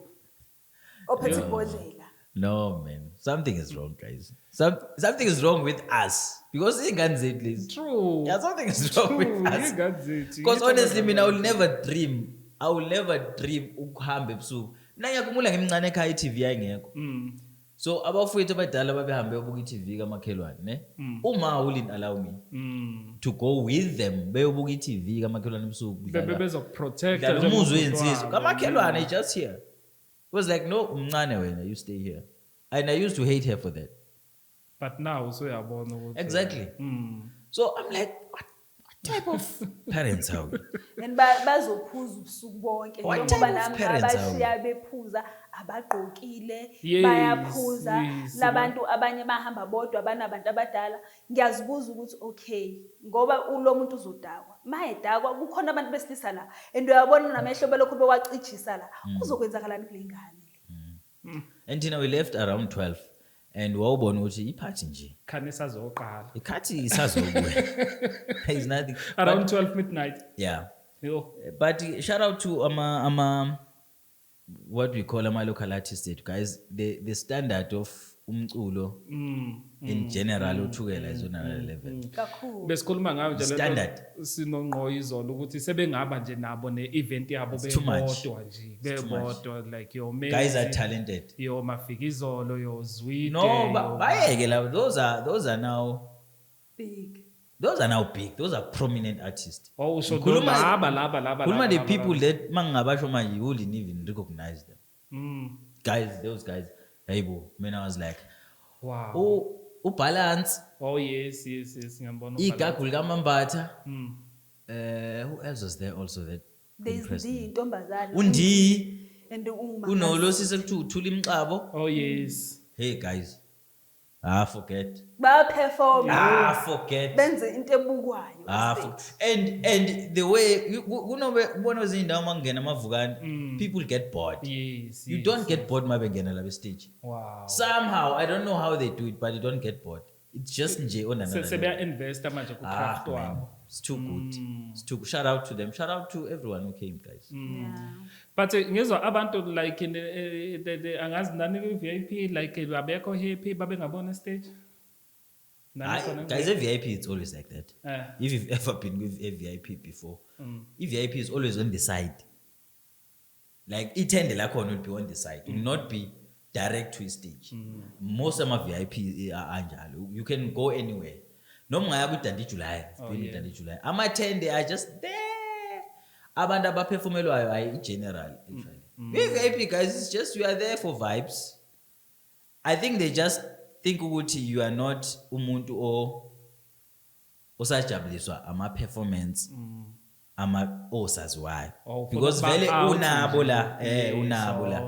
Ophethe ibhodlela. No man, something is wrong guys. Something is wrong with us because ingane zethu lezi. True. Yeah, something is wrong with us. Because honestly mina I will never dream ukuhamba ebusuku. Nangiyakumula ngimncane ekhaya iTV ayingekho. So abafowethu abadala babehambe yobuka iTV kamakhelwane ne. Uma will allow me to go with them beyobuka iTV kamakhelwane ebusuku. Bebezokuprotect nje umuzwe insizwe. Kamakhelwane just here. It was like no umncane wena you stay here. And I used to hate her for that. But now so uyabona ukuthi exactly. So I'm like what type of parents are we? And bazophuza ubusuku bonke njengoba nami abashiya bephuza abagqokile bayaphuza labantu abanye bahamba bodwa banabantu abadala ngiyazibuza ukuthi okay ngoba ulo muntu uzodakwa mayedakwa kukhona abantu besilisa la and uyabona namehlo belokhu bewacijisa la kuzokwenzakalani kule ngane and we left around 12 and wawubona ukuthi iphathi nje khane sazoqala ikhathi isazobuya is nothing around 12 midnight yeah yo but shout out to what we call local artists guys the standard of umculo in general uthukela izona level kakhulu besikhuluma ngayo nje standard sinongqo izolo ukuthi sebengaba nje nabo ne-event yabo bebodwa nje bebodwa like your guys are talented yo mafika izolo yo Zwide no bayeke la those are now big those are prominent artists oh so laba kuluma the people that mangabasho manje you wouldn't even recognize them guys those guys hayibo man I was like wow ubalance oh yes ngiyambona igagulu kaMambatha who else was there also that there's the intombazane undi and Unolo sisekuthi uthula imixabo. Oh yes. Hey guys. Forget. Bayaperform. Forget. Benze into ebukwayo. And the way kunobe izindawo mangena amavukani, people get bored. Yes. You don't get bored mabengena la stage. Wow. Somehow I don't know how they do it, but you don't get bored. It's just nje sebeya invest manje ku craft wabo. It's too good. It's too shout out to them. Shout out to everyone who came, guys. Yeah. But ngizwa abantu like in the angazi nani ku VIP like abekho happy babe ngabona stage. Guys, a VIP it's always like that. If you've ever been with a VIP before, a VIP is always on the side. Like itende lakhona will be on the side. It will not be direct to a stage. Most of my VIP are anjalo. You can go anywhere. No mga yaku Dandi July. Dandi July. Ama-10 are just there. Abantu abaperformelwayo ayi general actually. With VIP guys, it's just you are there for vibes. I think they just think ukuthi you are not umuntu osajabuliswa ama-performance osaziwayo. Because vele unabo la.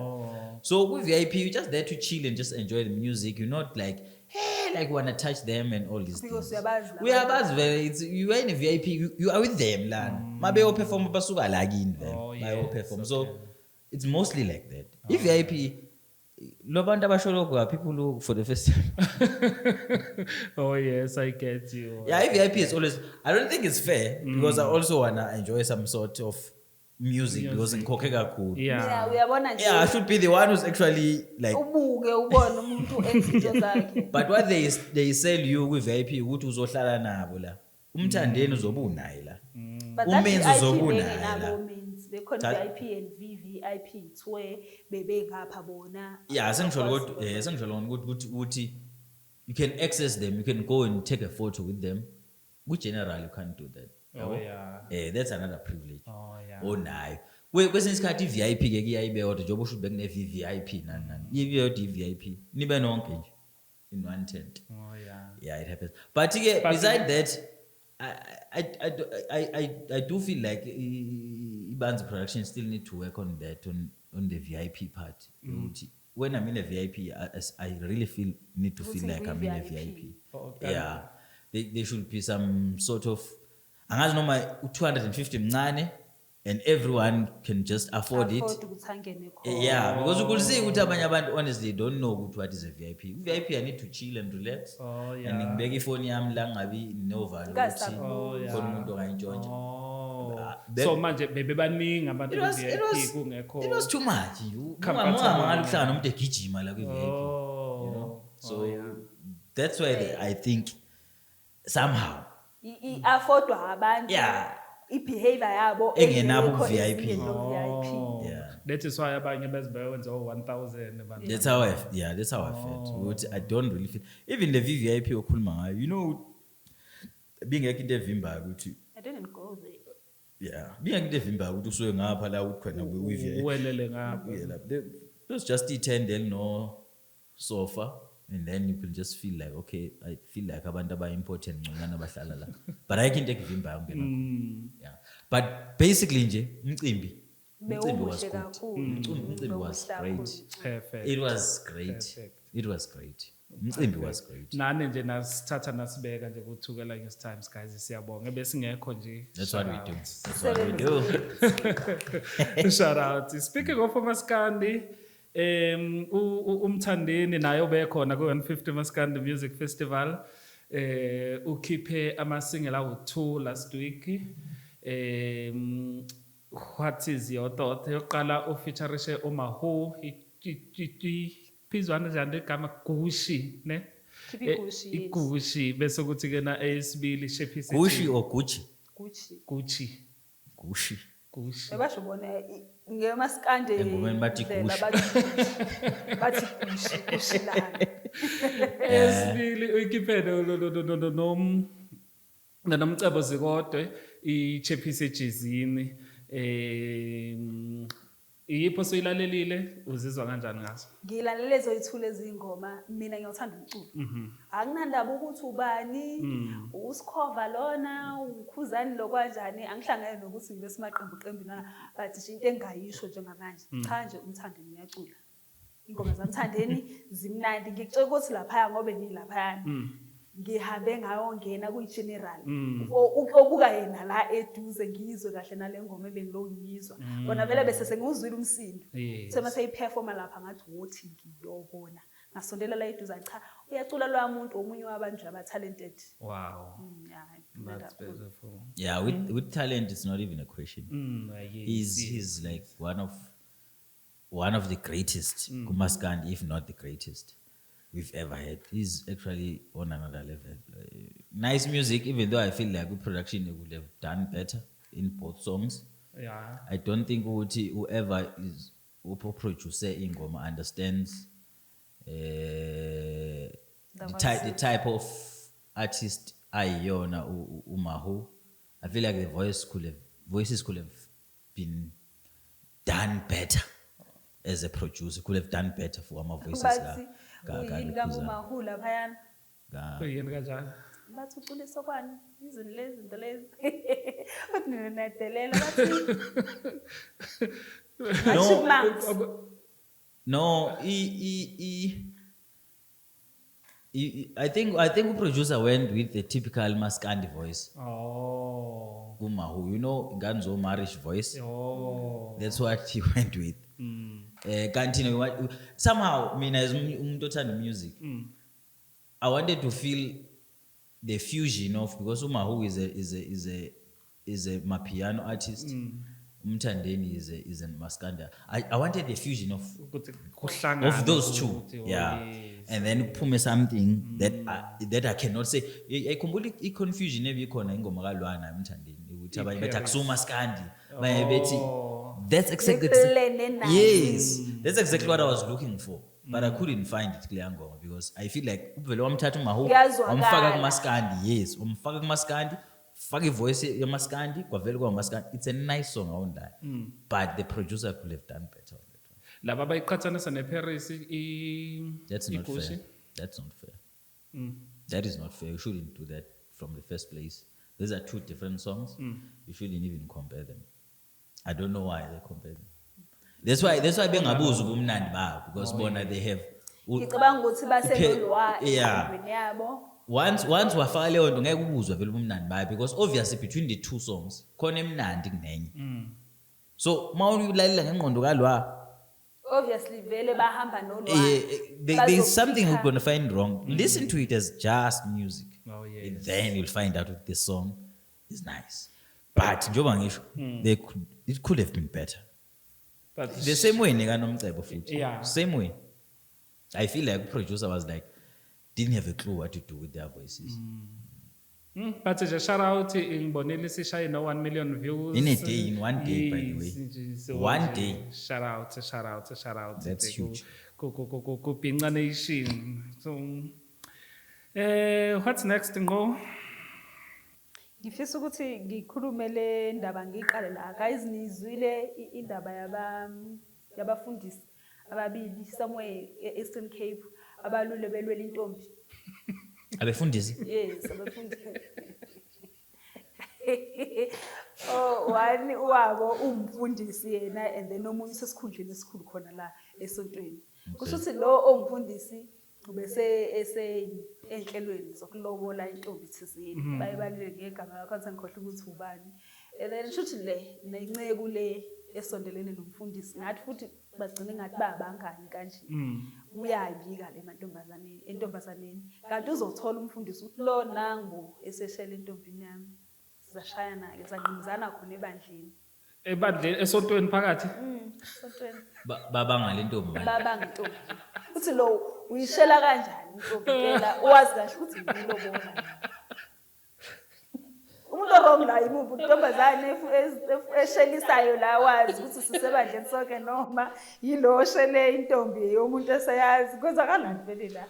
So with VIP, you're just there to chill and just enjoy the music. You're not like, hey, like want to touch them and all these things. We are very. You are in a VIP. You are with them, lan. Maybe you perform basuka lagin them. Perform. So it's mostly like that. If VIP, lobanda basholo people look for the first time. Oh yes, I get you. Yeah, if VIP is always. I don't think it's fair because I also wanna enjoy some sort of music because in kokeka cool. Yeah. I should be the one who's actually like. But what they sell you with VIP, ukuthi uzohlala nabo la. Umthandeni uzobe unaye la. Umenzi uzobe unaye la. Bekhona VIP and VVIP it's where bebe ngapha bona. Yeah, sengisho ukuthi you can access them, you can go and take a photo with them. Which general you can't do that. Oh yeah. That's another privilege. Oh yeah. Oh nayo. Kwesinye isikhathi VIP ke kuyayibe kodwa njengoba usho bekune VVIP nani. Yibe VIP. Nibe nonke nje in one tent. Oh yeah. Yeah, it happens. But beside that I do feel like Iban's production still need to work on that on the VIP part. When I'm in a VIP, I really need to feel like I'm in a VIP. Okay. Yeah. There should be some sort of angazi noma 250 mncane and everyone can just afford it. Yeah, because you could see ukuthi abanye abantu honestly don't know what is a VIP. VIP I need to chill and relax. Oh yeah. And ngibeka ifoni yami la ngabi nova ukuthi khona umuntu ongayintshontsha. So manje bebebaningi abantu VIP kungekho. It was too much. Ungamanga ukuhlangana nomuntu egijima la ku VIP. You know? So that's why I think somehow affordwa abantu. Yeah. Behavior yabo engenabo VIP. Yeah. That is why abanye bezibewenza 1000 abantu. That's how I felt. I don't really feel even the VVIP okhuluma ngayo, you know, bingekho into evimbayo ukuthi I didn't go there. Yeah, bingekho into evimbayo ukuthi usuke ngapha la ukhona we-VIP. Welele ngapha. Yeah, those just itende no sofa. And then you can just feel like, okay, I feel like abantu aba important ngconyana abahlala la. But I can take vimba ungena. Yeah. But basically nje umcimbi was good. Umcimbi was great. Perfect. It was great. Perfect. It was great. Umcimbi was great. Nane nje nasithatha nasibeka nje kuthukela nges times guys siyabonga bese ngekho nje. That's what we do. That's what we do. Shout out. Speaking of Maskandi, umthandeni nayo bekhona ku 150 Maskandi Music Festival. Ukhiphe ama single awu 2 last week. What is your thought? Yoqala ufeaturishe uMahu phizwana njani igama Gushi ne? Igushi bese kuthi ke na esibili shephisi. Gushi or Gucci? Gushi. Ebasho bona ngemaskande engomeni bathi Gushi. Gushi la. Esibili uyikhiphe nomcebo zikodwe ichephisi ejizini Iyipho soyilalelile uzizwa kanjani ngazo? Ngilalele zoyithula ezingoma mina ngiyothanda umculo. Akunandaba ukuthi ubani, usikhova lona, ukhuzani lokwanjani, angihlangene nokuthi ngibe semaqembu qembini but nje into engayisho njengamanje. Cha nje umthando ngiyacula. Ingoma zamthandeni zimnandi ngicela ukuthi lapha ngobe ngilapha ngihambe ngayo ngena kuyigeneral obuka yena la eduze ngizwe kahle nale ngoma ebengilo ngiyizwa bona vele bese sengizwile umsindo sema seyiperforma lapha ngathi wothi ngiyobona ngasondela la eduze cha uyacula lo muntu omunye wabantu aba talented. Wow. Yeah, that's beautiful. Yeah, with talent it's not even a question. He's like one of the greatest Kumaskandi, if not the greatest we've ever had. He's actually on another level. Nice music, even though I feel like with production they would have done better in both songs. Yeah. I don't think whoever is who producer ingoma understands the type of artist ayona uMahu. I feel like the voices could have been done better as a producer. Could have done better for our voices la. Uyini kaMahu laphayana. Kuyini kanjani? Bathi uculisa kwani izinto lezi. Uthi ninadelela bathi. No, I think the producer went with the typical Maskandi voice. Oh. Kumahu, you know, Ganzo Marish voice. Oh. That's what he went with. Somehow, me as music, I wanted to feel the fusion of, because Umahu is a mapiano artist. Umthandeni is a Maskanda. I wanted the fusion of those two. Yeah. And then pume something that I cannot say. I completely confusion every corner ingoma kalwana umthandeni. Ukuthi abanye bethi akusumaskandi. Baye bethi that's exactly yes. That's exactly what I was looking for. But I couldn't find it clear ngoma because I feel like uvele wamthatha uMahu wamfaka kumaskandi. Yes, wamfaka kumaskandi. Fake voice yamaskandi kwavele kwa maskandi. It's a nice song, I won't lie. But the producer could have done better on that one. Laba bayiqhathanisa neParis That's not fair. That's not fair. That is not fair. You shouldn't do that from the first place. These are two different songs. You shouldn't even compare them. I don't know why they compare them. That's why bengabuza ubumnandi babo because bona they have ngicabanga ukuthi basenolwa endabeni yabo. Once wafaka leyo nto ngeke ubuzwe vele ubumnandi bayo because obviously between the two songs khona emnandi kunenye. So mawulalela ngengqondo kalwa Obviously vele bahamba nolwa. There's something you're going to find wrong. Listen to it as just music. Oh yes. And then you'll find out that the song is nice. But njoba ngisho it could have been better. But The same way nigga nomcebo futhi. Yeah. Same way. I feel like the producer was like didn't have a clue what to do with their voices. But just shout out ngibonile sishaye no 1 million views In one day, by the way. So, One day. Shout out. That's huge. Ku Pinqa Nation. So what's next ngo? Ngifisa ukuthi ngikhulume le ndaba ngiqale la guys nizwile indaba yabafundisi ababili somewhere eEastern Cape abalule belwela intombi. Abefundisi? Yes, abafundisi. One wabo umfundisi yena and then omunye sesikhundleni esikhulu khona la esontweni. Kusho ukuthi lo omfundisi ubese enhlelweni zokulobola intombi thizeni bayibalile ngegama lakho athi ngikhohle ukuthi ubani. And then shuthi le nenceke le esondelene nomfundisi ngathi futhi bagcine ngathi babangani kanje. Uyayibika le entombazaneni kanti uzothola umfundisi ukuthi lo nangu eseshela entombini yami sizashayana ke sanqimzana khona ebandleni. Ebandleni esontweni phakathi? Esontweni. Babanga le ntombi. Babanga intombi. Uthi lo uyishela kanjani intombi phela owazi kahle ukuthi ngilobona. Umuntu wrong la imuphi intombazane eshelisayo la wazi ukuthi sisebandleni sonke noma yilo shele intombi yomuntu eseyazi kwenzakalani vele la.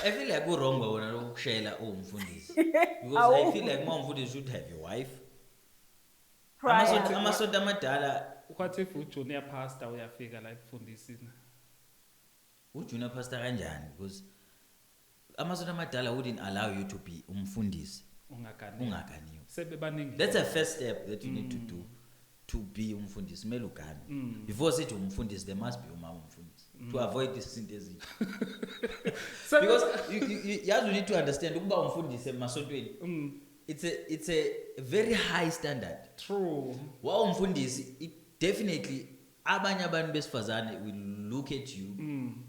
I feel like go wrong wona lokushela umfundisi. Because I feel like umfundisi should have a wife. Amasonto amadala what if ujunior pastor uyafika la ekufundisini? Ujunior pastor kanjani because amasonto amadala wouldn't allow you to be umfundisi ungaganiwe. Sebebaningi. That's a first step that you need to do to be umfundisi kumele ugane. Before sithi umfundisi there must be umfundisi to avoid this synthesis. Because you need to understand ukuba umfundisi emasontweni it's a very high standard. True. Wa umfundisi it definitely abanye abantu besifazane will look at you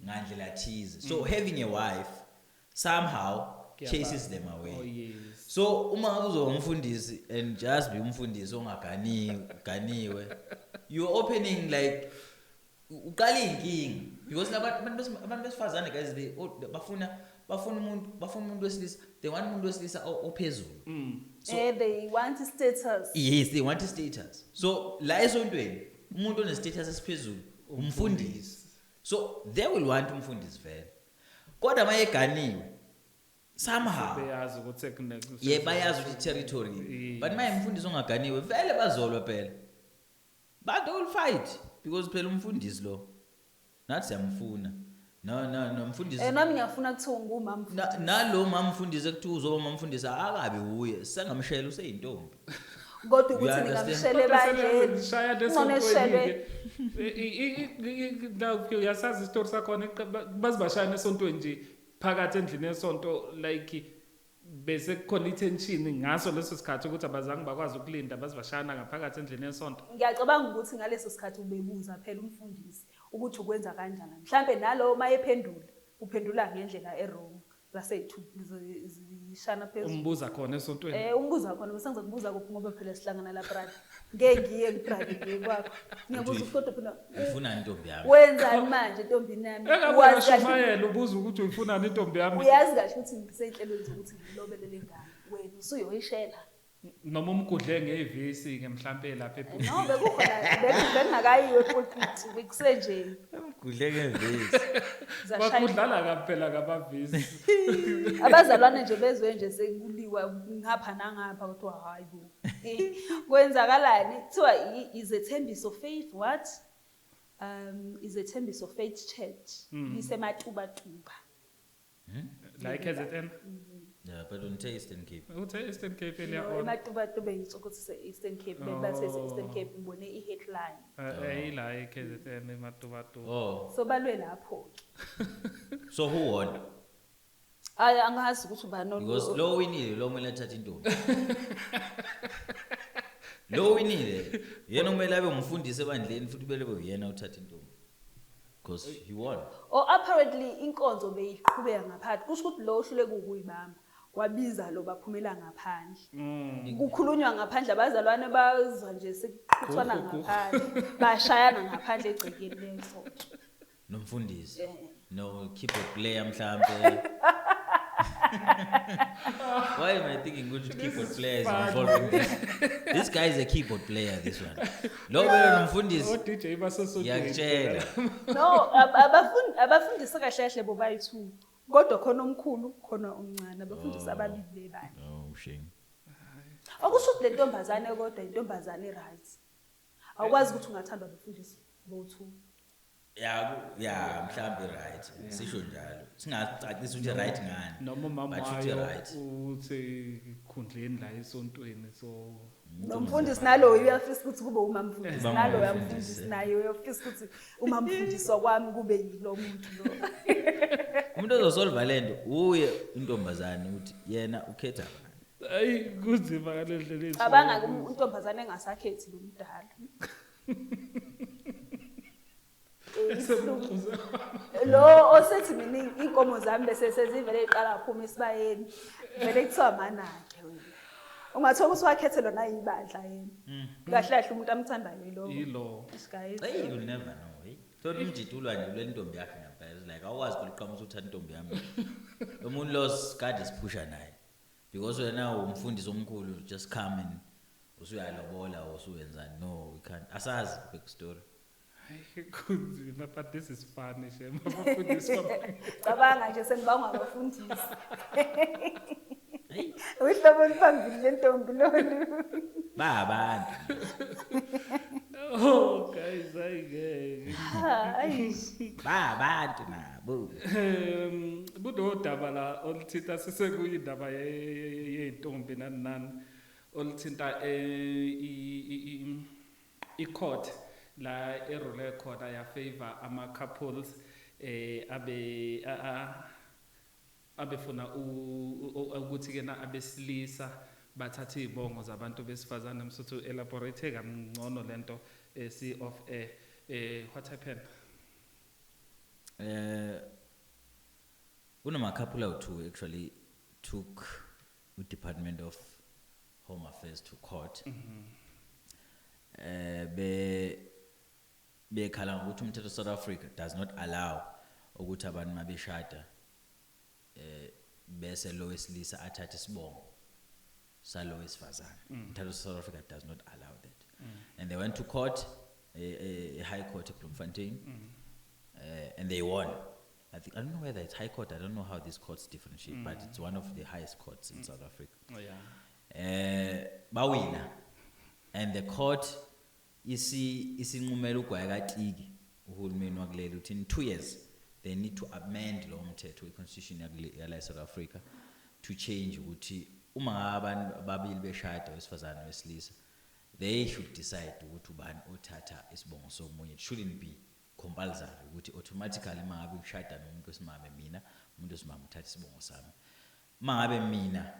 ngandlela thize. So having a wife somehow chases them away. Oh yes. So uma uzoba umfundisi and just be umfundisi ongaganiwe you're opening like uqala inkinga because abantu besifazane guys they bafuna umuntu wesilisa they want umuntu wesilisa ophezulu. So they want status. Yes, they want status. So la esontweni umuntu one status esiphezulu umfundisi. So they will want umfundisi vele. Kodwa mayeganiwe somehow bayazi ukuthi bayazi ukuthi territory but maye umfundisi ongaganiwe vele bazolwa phela but they will fight because phela umfundisi lo nathi siyamfuna no umfundisi nami ngiyafuna kuthiwa ngumama nalo mama mfundisi ekuthiwa uzoba mama mfundisi akabe uye sengamshela useyintombi kodwa ukuthi ningamshele banje shaya lesontweni yasazi isitori sakhona bazibashaya esontweni nje phakathi endlini esonto like bese kukhona intention ngaso leso sikhathi ukuthi abazange bakwazi ukulinda bazibashana ngaphakathi endlini esonto. Ngiyacabanga ukuthi ngaleso sikhathi ubebuza phela umfundisi ukuthi ukwenza kanjani mhlambe nalo mayephendula uphendula ngendlela errong zasethu zishana phezulu umbuza khona esontweni umbuza khona bese ngizokubuza kuphi ngoba phela sihlangana la brother ngeke ngiye ngibrother ngiye kwakho ngiyabuza kodwa phela ufuna intombi yami wenzani manje intombini yami wazi kahle ubuza ukuthi uyifunani intombi yami uyazi kahle ukuthi ngisenhlelweni zokuthi ngilobelele ingane wena usuyoyishela noma umgudle ngevisi ke mhlambe lapha ephuma no bekukhona bengakayiwe pulpit bekusenje umgudle ngevisi bakudlala kaphela ngabavisi abazalwane nje bezwe nje sekuliwa ngapha nangapha kuthiwa hayi bo kwenzakalani kuthiwa is a Thembiso Faith what is a Thembiso Faith Church isematuba like as it yeah but on Eastern Cape Eastern Cape elia on ematuba ngicoko ukuthi Eastern Cape bathi Eastern Cape ngibone i-headline ila KZN ematuba so balwe lapho so who won angazi ukuthi ubani because lo winile lo kumele athathe intombi lo winile yena kumele abe umfundisi ebandleni futhi bele uyena uthatha intombi because he won apparently inkonzo beyiqhubeka ngaphakathi kusho ukuthi lo ohlule kukuyibamba wabiza lo baphumela ngaphandle kukhulunywa ngaphandle abazalwane bazwa nje sekuqhuthwana ngaphandle bashayana ngaphandle egcekeni lesonto nomfundisi no keyboard player mhlambe. Why am I thinking good keyboard players involved in this? This guy is a keyboard player, this one. No, nomfundisi. DJ basosonto. Yakutshela. No, abafundisi kahle kahle bobayi2. Kodwa khona omkhulu khona omncane abafundisi ababili bebani. Oh shame. Akusho ukuthi le ntombazane kodwa intombazane right. Awukwazi ukuthi ungathandwa abafundisi bo2. Yeah, mhlambe right. Sisho njalo. Singacacisa ukuthi right ngani. Noma mama uthi khundleni la esontweni so nomfundisi nalo uyafisa ukuthi kube umamfundisi nalo uyamfundisi naye uyafisa ukuthi umamfundisi kwami kube yilo muntu lo. Umuntu ozosolva lento uye intombazane uthi yena ukhetha bani. Hayi kunzima ngalendlela lezo. Abanga intombazane engasakhethi lo mdala. Lo osethi mina inkomo zami bese sezivele iqala ukuphuma esibayeni vele kuthiwa manake wena ungathola ukuthi wakhethe lona ibandla yena kahle kahle umuntu amthandayo yilo hey you never know hey thola umjitulwa nje le ntombi yakhe ngempela like awukwazi ukuqhamuka uthatha intombi yami umuntu los kade siphusha naye because wena umfundisi omkhulu just come and usuyalobola usuyenzani no we can't asazi back story. Kunzima but this is funny shame abafundisi cabanga nje sengibanga abafundisi uyihlobo phambili lentombi lolu ba abantu okay Ayizayike. Hayi. Bantu nabo. Budodaba la oluthinta sisekuyindaba yentombi nani oluthinta i-court la erule khona ya favor ama couples abefuna ukuthi kena abesilisa bathatha izibongo zabantu besifazane msuthu elaborate kangcono lento see of what happened. Unama couple out who actually took the Department of Home Affairs to court. Bekhala ukuthi umthetho South Africa does not allow ukuthi abantu mabeshada bese lo wesilisa athathe isibongo salo wesifazane. Umthetho South Africa does not allow that. And they went to court, a high court at Bloemfontein, and they won. I don't know whether it's high court. I don't know how these courts differentiate, but it's one of the highest courts in South Africa. Oh yeah. Bawina, and the court isinqumela ugwayakatiki uhulumeni wakuleli uthi in 2 years they need to amend lo mthetho we-constitution yala South Africa to change ukuthi uma abantu ababili beshada wesifazane wesilisa they should decide ukuthi ubani othatha isibongo somunye. It shouldn't be compulsory ukuthi automatically mangabe ushada nomuntu wesimame mina umuntu wesimame uthatha isibongo sami. Mangabe mina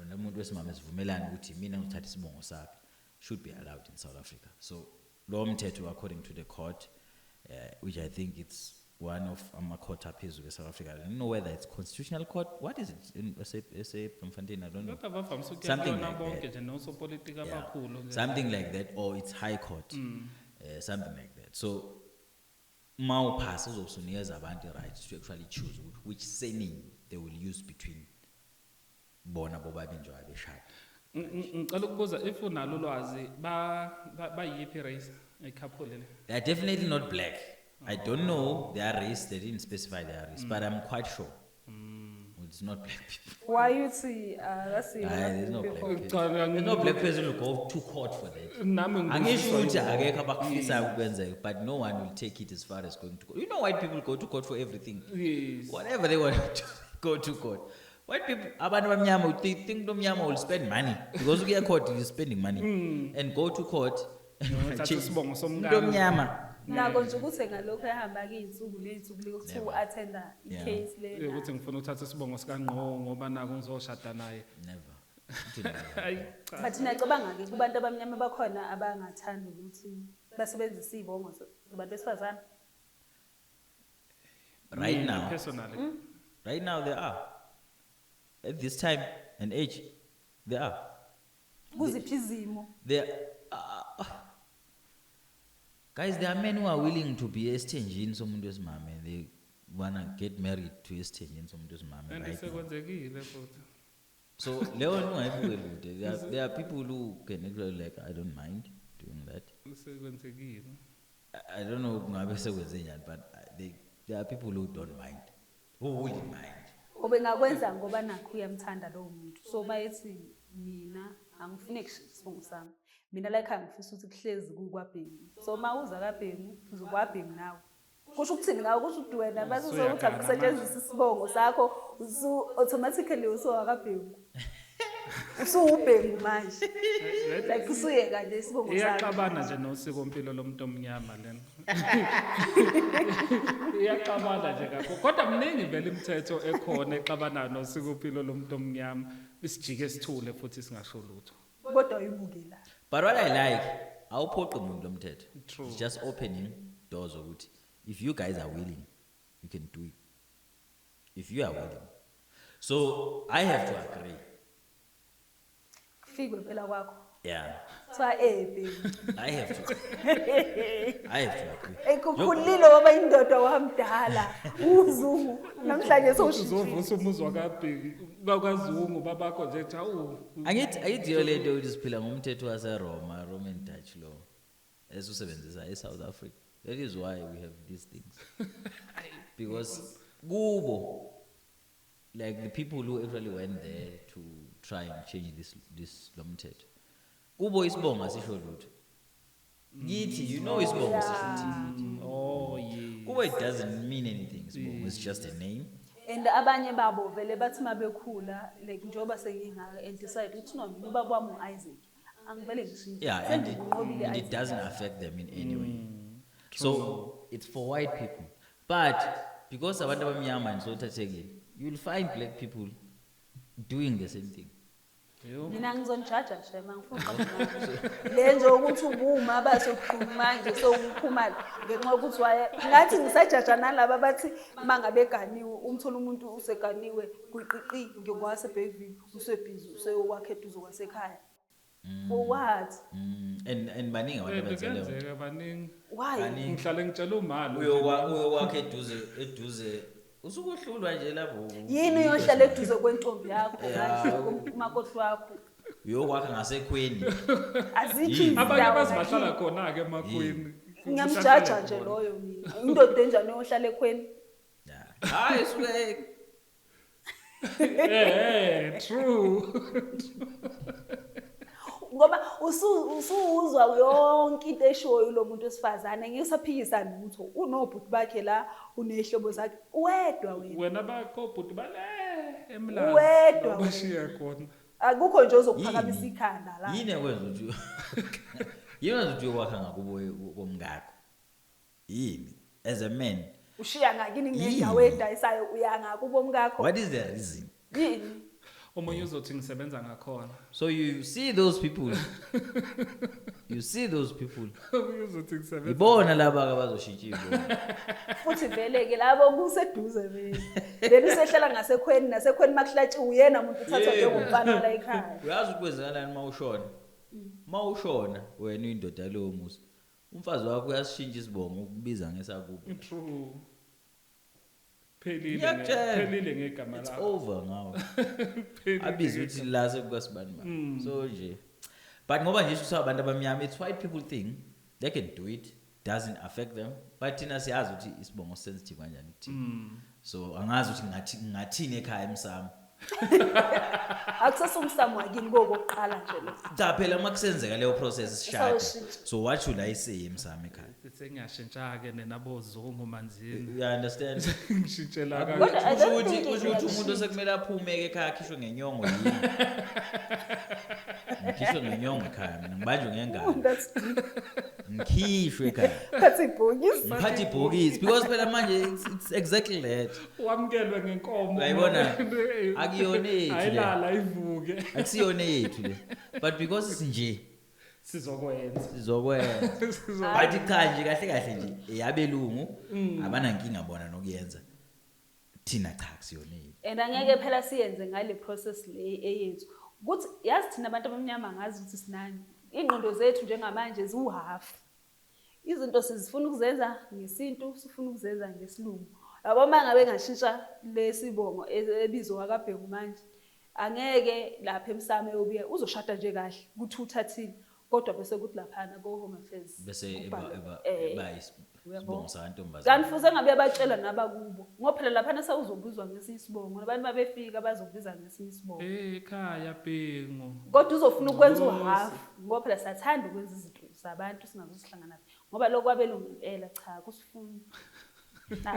nomuntu wesimame sivumelana ukuthi mina ngithatha isibongo sakhe should be allowed in South Africa. So lo mthetho according to the court which I think it's one of court appeals in South Africa. I don't know whether it's constitutional court. What is it in SA Bloemfontein? I don't know. Something like that. Something like that, or it's high court. Something like that. So Mao passes also nears abantu right to actually choose which surname they will use between bona bobabili nje abeshada. Ngicela ukubuza if unalo ulwazi bayiphi race couple le? They are definitely not black. I don't know their race. They didn't specify their race, but I'm quite sure it's not black people. Why you see that's There's no black people. There's no black person who go to court for that. But no one will take it as far as going to court. You know, white people go to court for everything. Yes. Whatever they want to go to court. White people, abantu bamnyama, they think Mnyama will spend money because we get court, is spending money and go to court. Nako nje ukuthi ngalokho ehamba keinsuku leinsuku lokuthiwa attenda icase le. Ukuthi ngifuna uthatha isibongo sika Ngqo ngoba nako ngizoshada naye. Never. But niyacabanga ke kubantu abamnyama bakhona abangathanda ukuthi basebenzise izibongo zabantu besifazane. Right now. Personally. Right now they are. At this time and age, they are. Kuziphi izimo? Guys, there are men who are willing to be estranged somuntu wesimame. They wanna get married to estranged somuntu wesimame right now. So, there are people who can actually like, I don't mind doing that. I don't know, but there are people who don't mind, who wouldn't mind. Obengakwenza ngoba nakho uyamthanda lo muntu. So bayithi mina angifune isibongo sami. Mina la ekhaya ngifisa ukuthi kuhlezi kukwabhengu. So mawuza kaBhengu uzokwabhengu nawe. Kusho ukuthini ngawo kusho ukuthi wena base uzokuthi akusetshenziswa isibongo sakho automatically usowakaBhengu. UsuwuBhengu manje. Like usuyeka nje isibongo sakho. Iyaqabana nje nosiko mpilo lomuntu omnyama lena. Iyaqabana nje kakho. Kodwa mningi vele imithetho ekhona exabana nosiko mpilo lomuntu omnyama isijike sithule futhi singasho lutho. Kodwa uyibukela. But what I like, awuphoqi umuntu lo mthetho. It's just opening doors ukuthi if you guys are willing, you can do it. If you are willing. So I have to agree. Fikwe phela kwakho. Yeah. So Bhengu. I have to agree. Ekukhulile waba indoda wamdala uzungu namhlanje uzovusa umuzwa kaBhengu kwaZungu babakho nje ethi awu angithi yo lento ukuthi siphila ngomthetho waseRoma Roman Dutch law esusebenzisa eSouth Africa. That is why we have these things. Because kubo, like the people who actually went there to try and change this lomthetho, kubo isibongo asisho lutho. Githi, you know isibongo sesithi. Oh yeah. Kuba it doesn't mean anything isibongo, it's just a name. And abanye babo vele bathi mabekhula like njengoba sengingaka and decide ukuthi no mina ubaba wami uIsaac angivele ngishintshe. Yeah, and it doesn't affect them in any way. So it's for white people. But because abantu abamnyama and so thathekile, you'll find black people doing the same thing. Mina ngizonjaja nje mangifuna le nje ukuthi ubuma basokuqhuma manje sokuphuma ngenxa ukuthi waye ngathi ngisajaja nalabo bathi mangabe eganiwe umthola umuntu useganiwe kuqiqi ngingwase Bergville usebhizi useyokwakhe eduze kwasekhaya. For what? And baningi abantu abatheleyo. Kenzeka baningi. Why? Ngihlale ngitshela umali. Uyokwakhe eduze usukohlulwa nje lapho. Yini uyohlala eduze kwentombi yakho manje umakhosi wakho? Uyokwakha ngasekhweni. Azikho Abanye bazibahlala khona ke emakhweni. ngiyamjaja nje loyo mina. Indoda enjani uyohlala ekhweni? Hayi suke. True. Ngoba usuzwa yonke into eshoyo lo muntu osifazane ngisaphikisana ukuthi unobhuti bakhe la unehlobo zakhe wedwa wena bakho bhuti bale emlazi wedwa bashiya khona akukho nje ozokuphakamisa ikhanda la Yini ekwenza ukuthi yini ukuthi uyokwakha ngakubo komngakho yini as a man ushiya ngakini ngendawo edayisayo uyanga kubo mkakho what is the reason yini omunye uzothi ngisebenza ngakhona so you see those people uzothi ngisebenza ibona laba abazoshintsha futhi vele ke labo kuseduze vele vele usehlala ngasekhweni nasekhweni makuhlatshe uyena umuntu uthathwa njengomfana la ekhaya uyazi ukwenzakalani mawushona wena indoda leyo musa umfazi wakho uyashintsha isibongo ukubiza ngesakubo true phelile ngegama it's lakho over ngawo abiza uthi la sekukasibani so nje but ngoba nje usabantu abamnyama it's white people thing they can do it doesn't affect them but thina siyazi ukuthi isibongo sensitive kanjani kuthina so angazi ukuthi ngathini ekhaya emsamo akusasumsamo wakini kokuqala nje lo cha phela makusenzeka leyo process sishada so what should I say emsamo ekhaya sengiyashintsha ke nenabozungu manzini you understand ngishintshela ukuthi umuntu osekumele aphume ke ekhaya akhishwe ngenyongo yini ngikhishwe ngenyongo ekhaya mina ngibanjwe ngengane ngikhishwe ekhaya ngiphathi ibhokisi because phela manje it's exactly that wamkelwe ngenkomo uyayibona akuyona ethu ayilala ivuke akusiyona ethu le but because sinje sizokwenza but cha nje kahle nje yabelungu abanankinga bona nokuyenza thina cha kusiyona ethu and angeke phela siyenze ngale process le eyethu ukuthi yazi thina abantu abamnyama ngazi ukuthi sinani ingqondo zethu njengamanje ziwuhalf izinto sizifuna ukuzenza ngesintu sifuna ukuzenza ngesilungu yabo mangabe ngashintsha lesibongo ebizwa kaBhengu manje angeke lapha emsamo eyobuya uzoshada nje kahle ukuthi uthathile kodwa bese kuthi laphana ko home affairs bese isibongo santombazana kanti futhi ngabe abatshela nabakubo ngophela laphana sawuzobuzwa ngesinye isibongo nabantu babefika bazobiza ngesinye isibongo ekhaya Bhengu kodwa uzofuna ukwenza uhalf ngophela sathanda ukwenza izinto zabantu singazosihlangana ngoba lokwabelungu impela cha kusifuna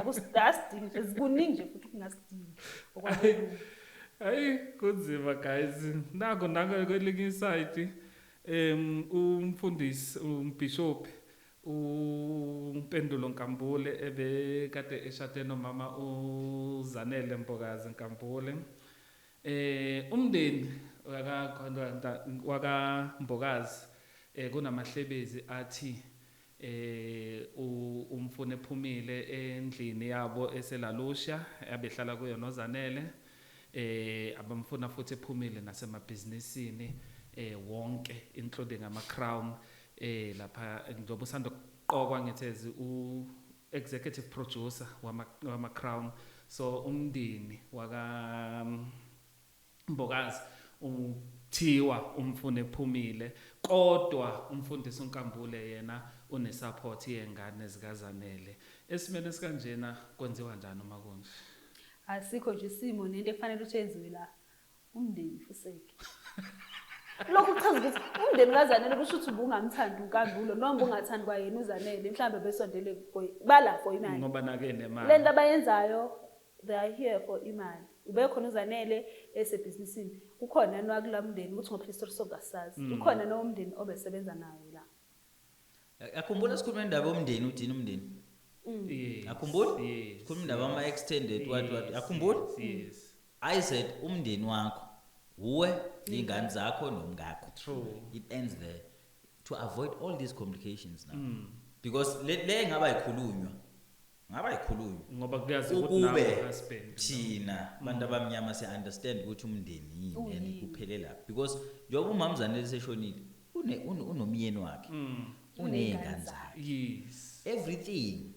kusidingi kuningi nje futhi kungasidingi okwabelungu hayi kunzima guys nako kwelinye side umfundisi umbishop uMpendulo Nkambule ebekade eshade nomama uZanele Mbokazi Nkambule umndeni waka Mbokazi kunamahlebezi athi umfune ephumile endlini yabo eselalusha abehlala kuyo noZanele abamfuna futhi ephumile nasemabhizinisini wonke including ama-crown lapha njengoba usanda kuqokwa ngethezi u-executive producer wama-crown so umndeni waka Mbokazi uthiwa umfune ephumile kodwa umfundisi uNkambule yena unesupport yengane zikaZanele esimene sikanjena kwenziwa kanjani uma kunje asikho nje isimo nento efanele uyenziwe la umndeni fuseke lokhu kuchaza ukuthi umndeni kaZanele kusho ukuthi ubungamthandi uNkambulo noma ungathandi kwayena uZanele mhlawumbe besondele bala for imali ngoba nake nemali lento abayenzayo they are here for imali ube khona uZanele esebhizinisini kukhona nowakula mndeni ukuthi ngoba history songasazi ukhona nomndeni obesebenza naye la akhumbula sikhuluma indaba yomndeni udini umndeni akhumbula sikhuluma indaba ama extended what akhumbula yes I said umndeni wakho uwe ingane zakho nomngakho true it ends there to avoid all these complications now because le ngaba ikhulunywa ngoba kuyazi ukuthi nawe ukube husband thina abantu abamnyama se understand ukuthi umndeni yini and kuphelela because njengoba umamzane leseshonile unomyeni wakhe unezingane zakhe yes everything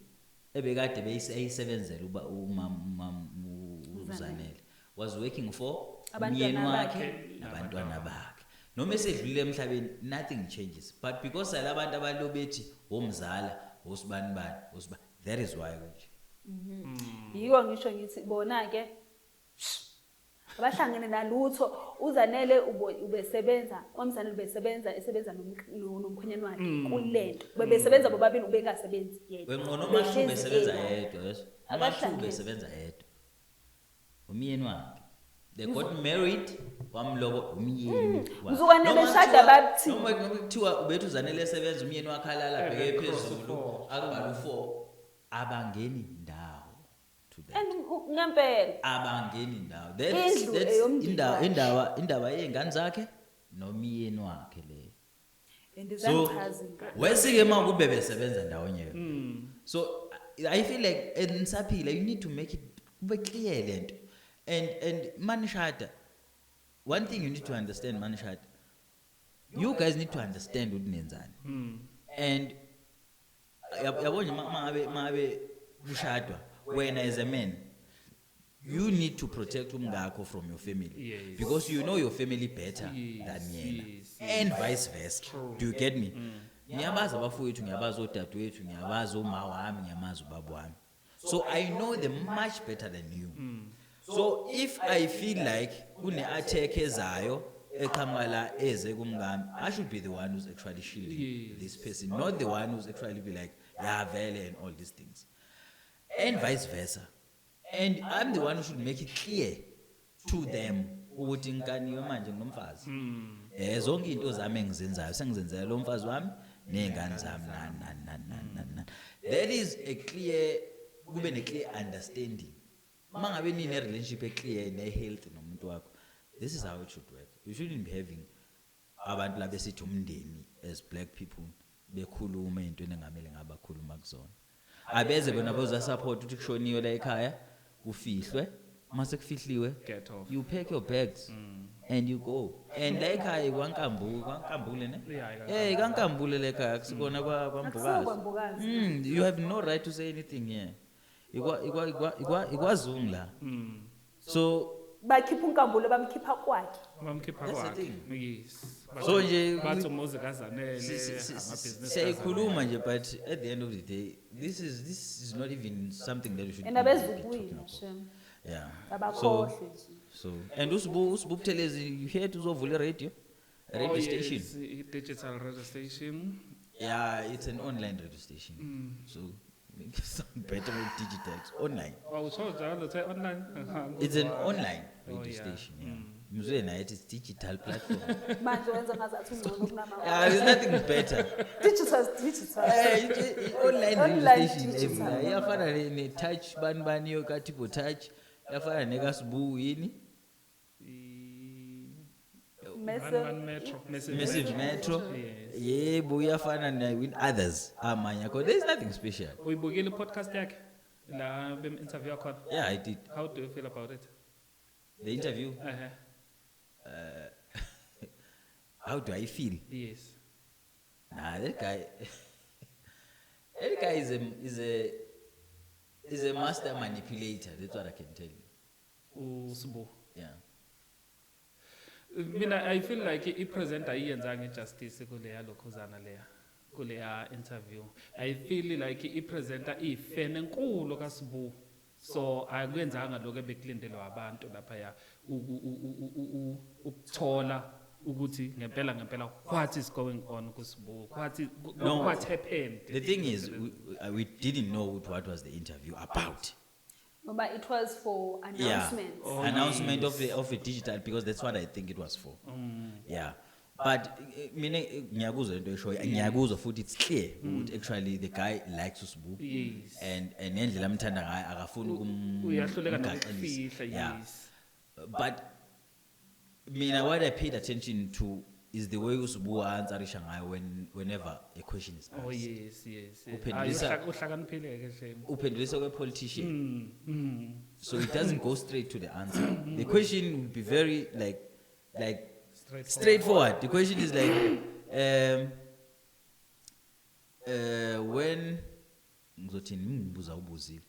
ebekade beyisebenzela uba uZanele was working for umyeni wakhe nabantwana bakhe noma esedlulile emhlabeni nothing changes but because alabantu abalobethi omzala osibani that is why kunje yiko ngisho ngithi bona ke abahlangene nalutho uZanele ubesebenza umZanele esebenza nomkhwenyana wakhe kulento bebesebenza bobabili ubengasebenzi yedwa wenqono uMahluba besebenza yedwa yes uMahluba besebenza yedwa umyeni wakhe they got married wamlobo umyeni mzukwane beshada bathi noma kuthiwa ubethu uZanele esebenza umyeni wakhe alala bheke phezulu akubala u4 abangeni ndawo to that ngempela abangeni ndawo Indlu that's eyomndeni indaba yezingane zakhe nomyeni wakhe le endizachaza wesike makube besebenza ndawonye so I feel like ensaphila you need to make it kube clear lento and Manishada one thing you need to understand Manishada you guys need to understand ukuthi nenzani and yabona mabe kushadwa wena as a man you need to protect umngakho from your family yes. because you know your family better than yena and vice versa do you get me ngiyabaza abafowethu ngiyabaza odadewethu ngiyabaza uma wami ngiyamaza ubaba wami so I know them much better than you so if I feel like kune attack ezayo eqhamuka la eze kumngami I should be the one who's actually shielding this person not the one who's actually be like yeah vele and all these things and vice versa and I'm the one who should make it clear to them ukuthi inkaniwe manje nginomfazi zonke into zami engizenzayo sengizenzela lo mfazi wami nezingane zami that is a clear kube ne clear understanding mangabe nine relationship clear ne health nomuntu wakho this is how it should work you shouldn't be having abantu labesithi umndeni as black people bekhuluma into engamele ngabakhuluma kuzona abeze bona boza support ukuthi kushoniwe la ekhaya ufihlwe mase kufihliwe get off you pack your bags and you go and la ekhaya kwankambule ne kankambule la ekhaya kusikona kwambukazi you have no right to say anything here ikwazungu la so bakhipha uNkambulo bamkhipha kwakhe yes so nje bathi umuzi kaZanele amabusiness siyayikhuluma nje but at the end of the day this is not even something that you should enabezukuyina shem yeah abakhohle so and usibuthelezi you here uzovula radio station yes, digital radio station yeah it's an online radio station so make it sound better with digital it's online online it's an online radio station yeah mzwe na it's digital platform manje wenza ngazathi ungcono kunama there's nothing better digital online radio station iyafana ne touch bani yo kathi bo touch yafana nekasibu yini Massive Metro yebo uyafana with others amanya because there is nothing special uyibukile podcast yakhe la bem interview khona yeah I did how do you feel about it the interview how do I feel yes that guy is a master manipulator that's what I can tell you uSibu yeah mina I feel like ipresenter iyenzanga injustice kuleya lokhuzana leya kuleya interview I feel like ipresenter ifene enkulu kaSibu so akwenzanga lokho ebekulindelwa abantu lapha ya ukuthola ukuthi ngempela what is going on kuSibu, No. what happened. The thing is, we didn't know what was the interview about. No, but it was for announcements. Oh, Announcement yes. of a digital, because that's what I think it was for. Yeah. But mina ngiyakuzwa into eshoyo, ngiyakuzwa futhi it's clear ukuthi actually the guy likes uSibu. Yes. And nendlela amthanda ngayo akafuni Uyahluleka ukumgaxelisa. nokufihla, Yeah. yes. But mina what I paid attention to is the way uSibu answerisha ngayo whenever a question is asked. Oh yes. Uphendulisa- Uhlakaniphile ke Shame. Uphendulisa kwe-politician. So it doesn't go straight to the answer. The question will be very like straightforward. The question is like, when ngizothini ngibuza ubuzile.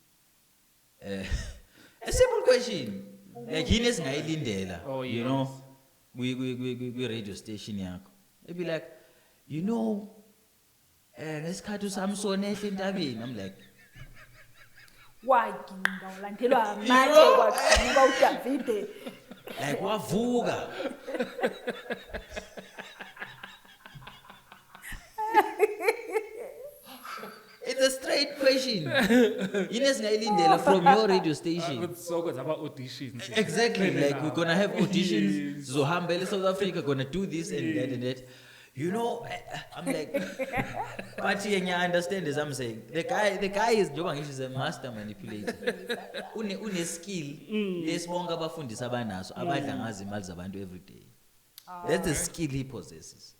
A simple question. Like yini esingayilindela. Oh, You yes. know, we radio station yakho. They be like, you know, ngesikhathi uSamson ehle entabeni. I'm like, Waginga ulandelwa amatshe kwaqhamuka uDavide. like wavuka. It's a straight question. Yini esingayilindela from your radio station. So kwenza ama auditions. Exactly, like we're gonna have auditions. Zohambele South Africa, gonna do this and that and that. You know, I'm like, but yeah, I understand as I'm saying. The guy is njengoba ngisho is a master manipulator. Une skill lesibonke abafundisi abanaso abadla ngazo imali zabantu every day. That's the skill he possesses.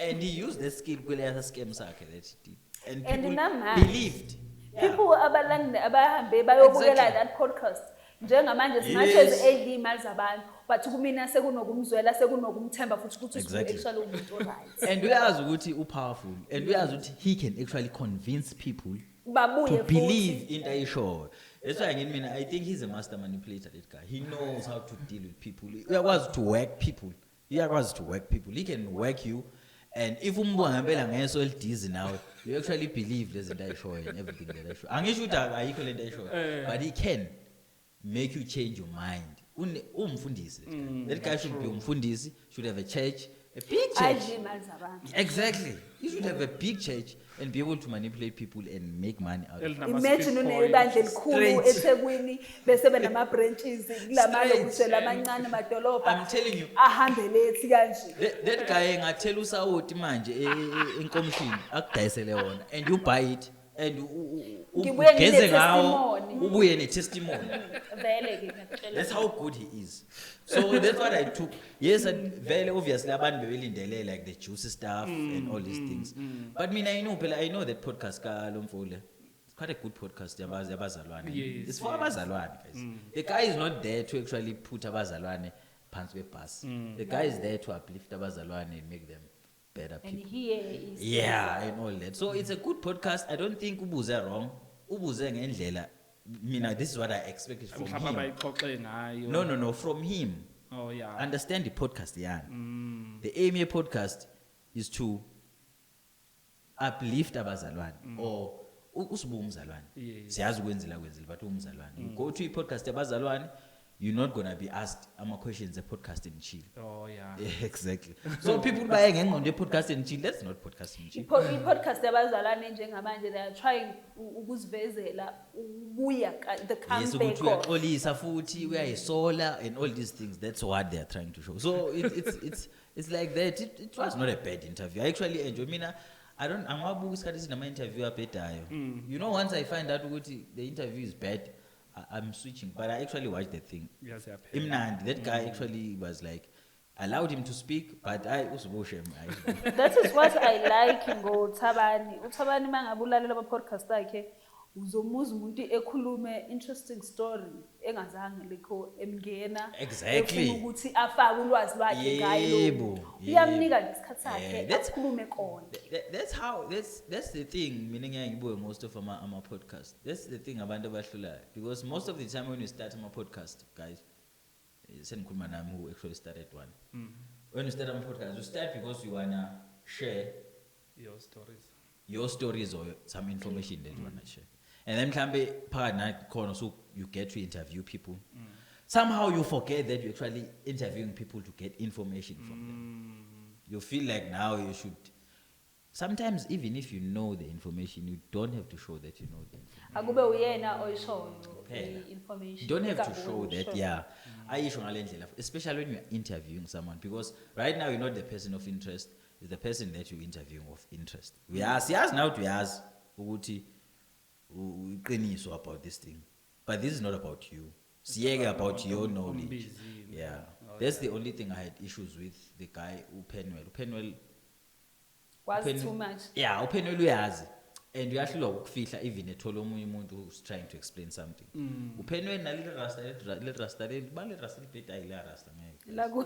And he used the skill kule scam sakhe that he did. And people namanje, believed. People abahambe bayobukela Exactly. that podcast. Njengamanje simathi Yes. ezidla imali zabantu, but kumina sekunokumzwela sekunokumthemba futhi ukuthi Exactly. actually umuntu right. And uyazi ukuthi powerful. And uyazi ukuthi he can actually convince people Babuye to futhi. believe into ayishoyo. That's why I think he's a master manipulator, that guy. He knows how to deal with people. Uyakwazi to work people. Uyakwazi to work people. He can work you. And if umbangambela ngeso elidizi nawe, you actually believe there's into ayishoyo and everything that ayishoyo. Angisho ukuthi ayikho lento ayishoyo, but he can make you change your mind. Umfundisi. That guy should be umfundisi, should have a church, a big church. Adla imali zabantu. Exactly. You should have a big church and be able to manipulate people and make money out of it. Imagine unebandla elikhulu Straight. eThekwini bese benama branches kulamalo Straight. kusela amancane madolobha. I'm telling you. Ahambe lethi kanje. That guy ngathela usawoti manje enkomishini akudayisele wona and you buy it and Ngibuye ugeze ngawo ngine-testimony. ubuye ne-testimony. Vele ke ngiyakutshela. That's how good he is. So that's what I took. Yes, and very obviously abantu bebelindele like the juicy stuff and all these things. But I know that podcast ka Lomfule. It's quite a good podcast yabazalwane. Yes, It's for abazalwane, guys. The guy is not there to actually put abazalwane pants with pass. The guy is there to uplift abazalwane and make them better And people. here is Yeah, and all that. So it's a good podcast. I don't think ubuze wrong. Ubuze ngendlela. This is what I expected from Mhlawumbe him. bayixoxe ngayo. No, from him. Oh yeah. Understand the podcast, yeah. The aim of podcast is to uplift abazalwane or uSibu umzalwane. Yes. Siyazi ukwenzela but umzalwane. You go to a podcast abazalwane, you're not going to be asked questions a podcast and chill. Oh yeah. Exactly. So people buying on the podcast and chill, that's not podcast and chill. i-podcast yabazalwane njengamanje they are trying ukuzivezela ubuya the Yes, comeback ukuthi uyaxolisa futhi uyayisola and all these things. That's what they are trying to show. So it's like that. It was not a bad interview. I actually enjoy. Angiwabuka isikhathi sinama interview abhedayo. You know, once I find out ukuthi the interview is bad, I'm switching. But I actually watched the thing. Yes, yeah. Imnandi, that guy actually was like, allowed him to speak, but I also that is what I like ngoThabani. uThabani mangabe ulalela ama-podcast akhe uzomuza umuntu ekhulume interesting story engazange likho emngena Exactly. efuna ukuthi afake ulwazi lwakhe ngayo Yebo, uyamnika ngesikhathi sakhe Yeah, that's- akhulume konke. That's the thing. Meaning most of our podcast. That's the thing about the because most of the time when you start a podcast, guys, send Kumanam who actually started one. When you start a podcast, you start because you wanna share Your stories. your stories or some information that you wanna share. And then mhlambe phakathi na khona so you get to interview people. Somehow you forget that you're actually interviewing people to get information from them. you feel like now you should. Sometimes even if you know the information, you don't have to show that you know the information. Akube uyena oyishoyo Kuphela. information. You don't have to Ingakho show wena that, ushoyo. yeah. Ayisho ngale ndlela, especially when you're interviewing someone, because right now you're not the person of interest, it's the person that you're interviewing of interest. Siyazi now tuyazi ukuthi uqiniso about this thing, but this is not about you. Siyeke about your knowledge. Yeah, that's the only thing I had issues with the guy uPenwell. Was too much. Yeah, uPenwell uyazi. And uyahlulwa ukufihla even ethola omunye umuntu who's trying to explain something. uPenwell nalile rasta le rasta libheda ile rasta ngeke. La ku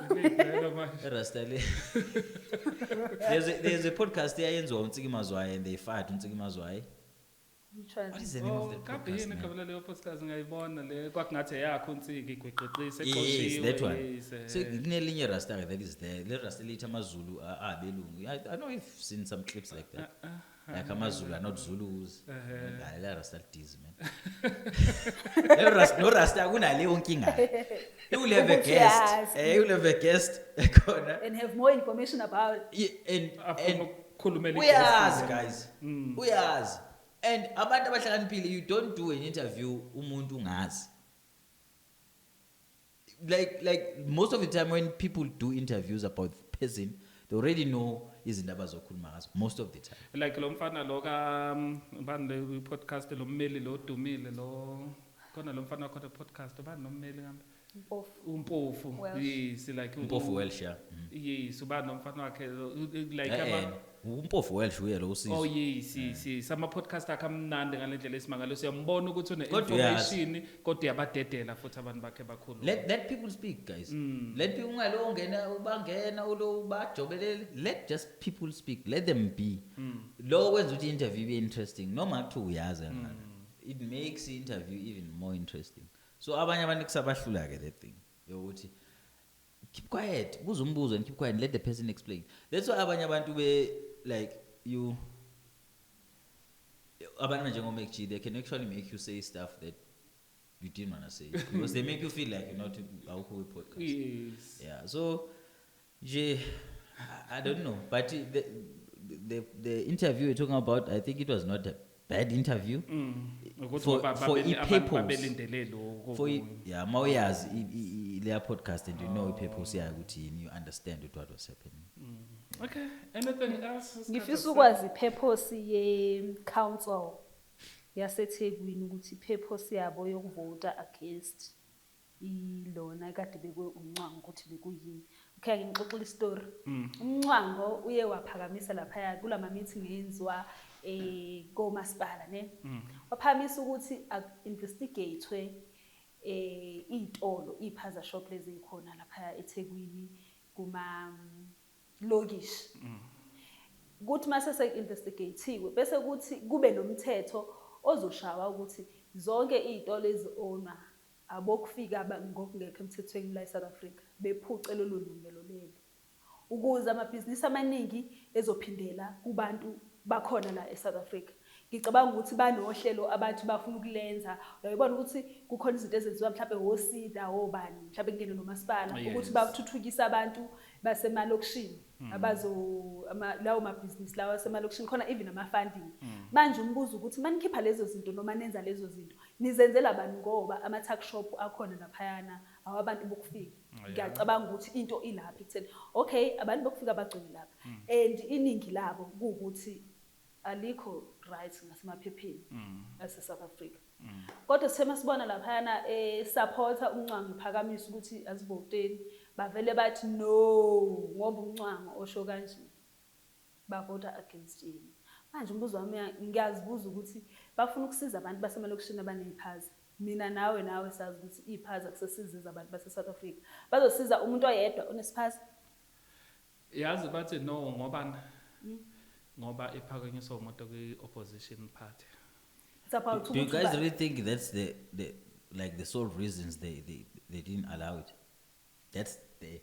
Rasta le. There's a podcast eyenziwa uNtsiki Mazwayi and they fired uNtsiki Mazwayi. What is the name of the Kabe podcast? yini man? kabela leyo podcast ngayibona le kwakungathi yakho uNtsiki igweqeqisa Yes, that one. yes, So kunelinye rasta that is there. Le rasta lithi amazulu abelungu. I don't know if you've seen some clips like that. Like amazulu are not Zulus. Le rasta diz man. No rasta kunaleyo nkinga. You will have a Ukuthi guest. uyazi. You will have a guest khona. and have more information about it. Yeah, afuna and ukukhulumela uyazi guys. Uyazi. And abantu abahlakaniphile, you don't do an interview umuntu ungazi. Like most of the time when people do interviews about the person, they already know izinto abazokhuluma ngazo most of the time. like lo mfana lo ka bani le podcast lo mmeli lo dumile lo khona lo mfana wakho podcast bani nommeli ngambe Mpofu. umpofu Welsh. yes like Umpofu Welsh, yeah. yes ubani nomfana wakhe like ama Umpofu Welsh uye lo usizo. oh yes sama podcast akamnandi ngalendlela esimangalo siyambona ukuthi une Kodwa uyazi. information kodwa yabadedela futhi abantu bakhe bakhulu Let people speak, guys. Let people ungalo ungena ubangena ulo ubajobelele. Let just people speak. Let them be. Lo wenza ukuthi interview be interesting. Noma kuthiwa uyazi ngani. It makes the interview even more interesting. So abanye abantu kusabahlula ke that thing. Yokuthi keep quiet. Buza umbuzo and keep quiet and let the person explain. That's why abanye abantu be like you abantu njengo they can actually make you say stuff that you didn't want to say because they make you feel like you're not a whole podcast. yes Yeah, so I don't know, but the interview you're talking about, I think it was not a bad interview. For babelindele lo For yeah, mawuyazi their podcast and you know purpose yeah you understand what was happening. okay anything else Ngifisa ukwazi purpose ye council yaseThekwini ukuthi purpose yabo yokuvota against ilona kade bekwe uMncango ukuthi bekuyini. Okay, ngixoxela istory. uMncango uye waphakamisa lapha kulama meeting eyenziwa komasipala ne. Waphakamisa ukuthi investigatewe izitolo iphaza shop lezi zikhona lapha eThekwini kuma lokish. Ukuthi mase se-investigatiwe bese kuthi kube nomthetho ozoshawa ukuthi zonke izitolo eziona abokufika ngokungekho emthethweni la eSouth Africa bephuce lolu lungelo leli ukuze amabhizinisi amaningi ezophindela kubantu bakhona la eSouth Africa. Ngicabanga ukuthi banohlelo abantu bafuna ukulenza. Uyabona ukuthi kukhona izinto ezenziwa mhlawumbe hosida obani mhlawumbe kungene nomasipala ukuthi bathuthukise abantu basemalokishini abazo lawo mabhizinisi lawo asemalokishini khona even ama funding. Manje umbuzo ukuthi manikhipha lezo zinto noma nenza lezo zinto nizenzela abantu ngoba ama tuck shop akhona laphayana awabantu bokufika. Ngiyacabanga ukuthi into ilapha ekutheni okay abantu bokufika bagcine lapha and iningi labo ukuthi alikho right ngasemaphepheni ase South Africa. Kodwa sithema sibona laphayana supporter uMncango iphakamisa ukuthi asivoteni bavele bathi no ngoba uMncango osho kanje bavota against yini. Manje umbuzo wami ngiyazibuza ukuthi bafuna ukusiza abantu basemalokishini abaneziphaza. Mina nawe sazi ukuthi iziphaza kusesiza abantu base South Africa. Bazosiza umuntu oyedwa onesiphaza. yazi bathi no ngoba ephakanyiswa umuntu kwi-opposition party. Do you guys really think that's the sole reasons they didn't allow it? That's the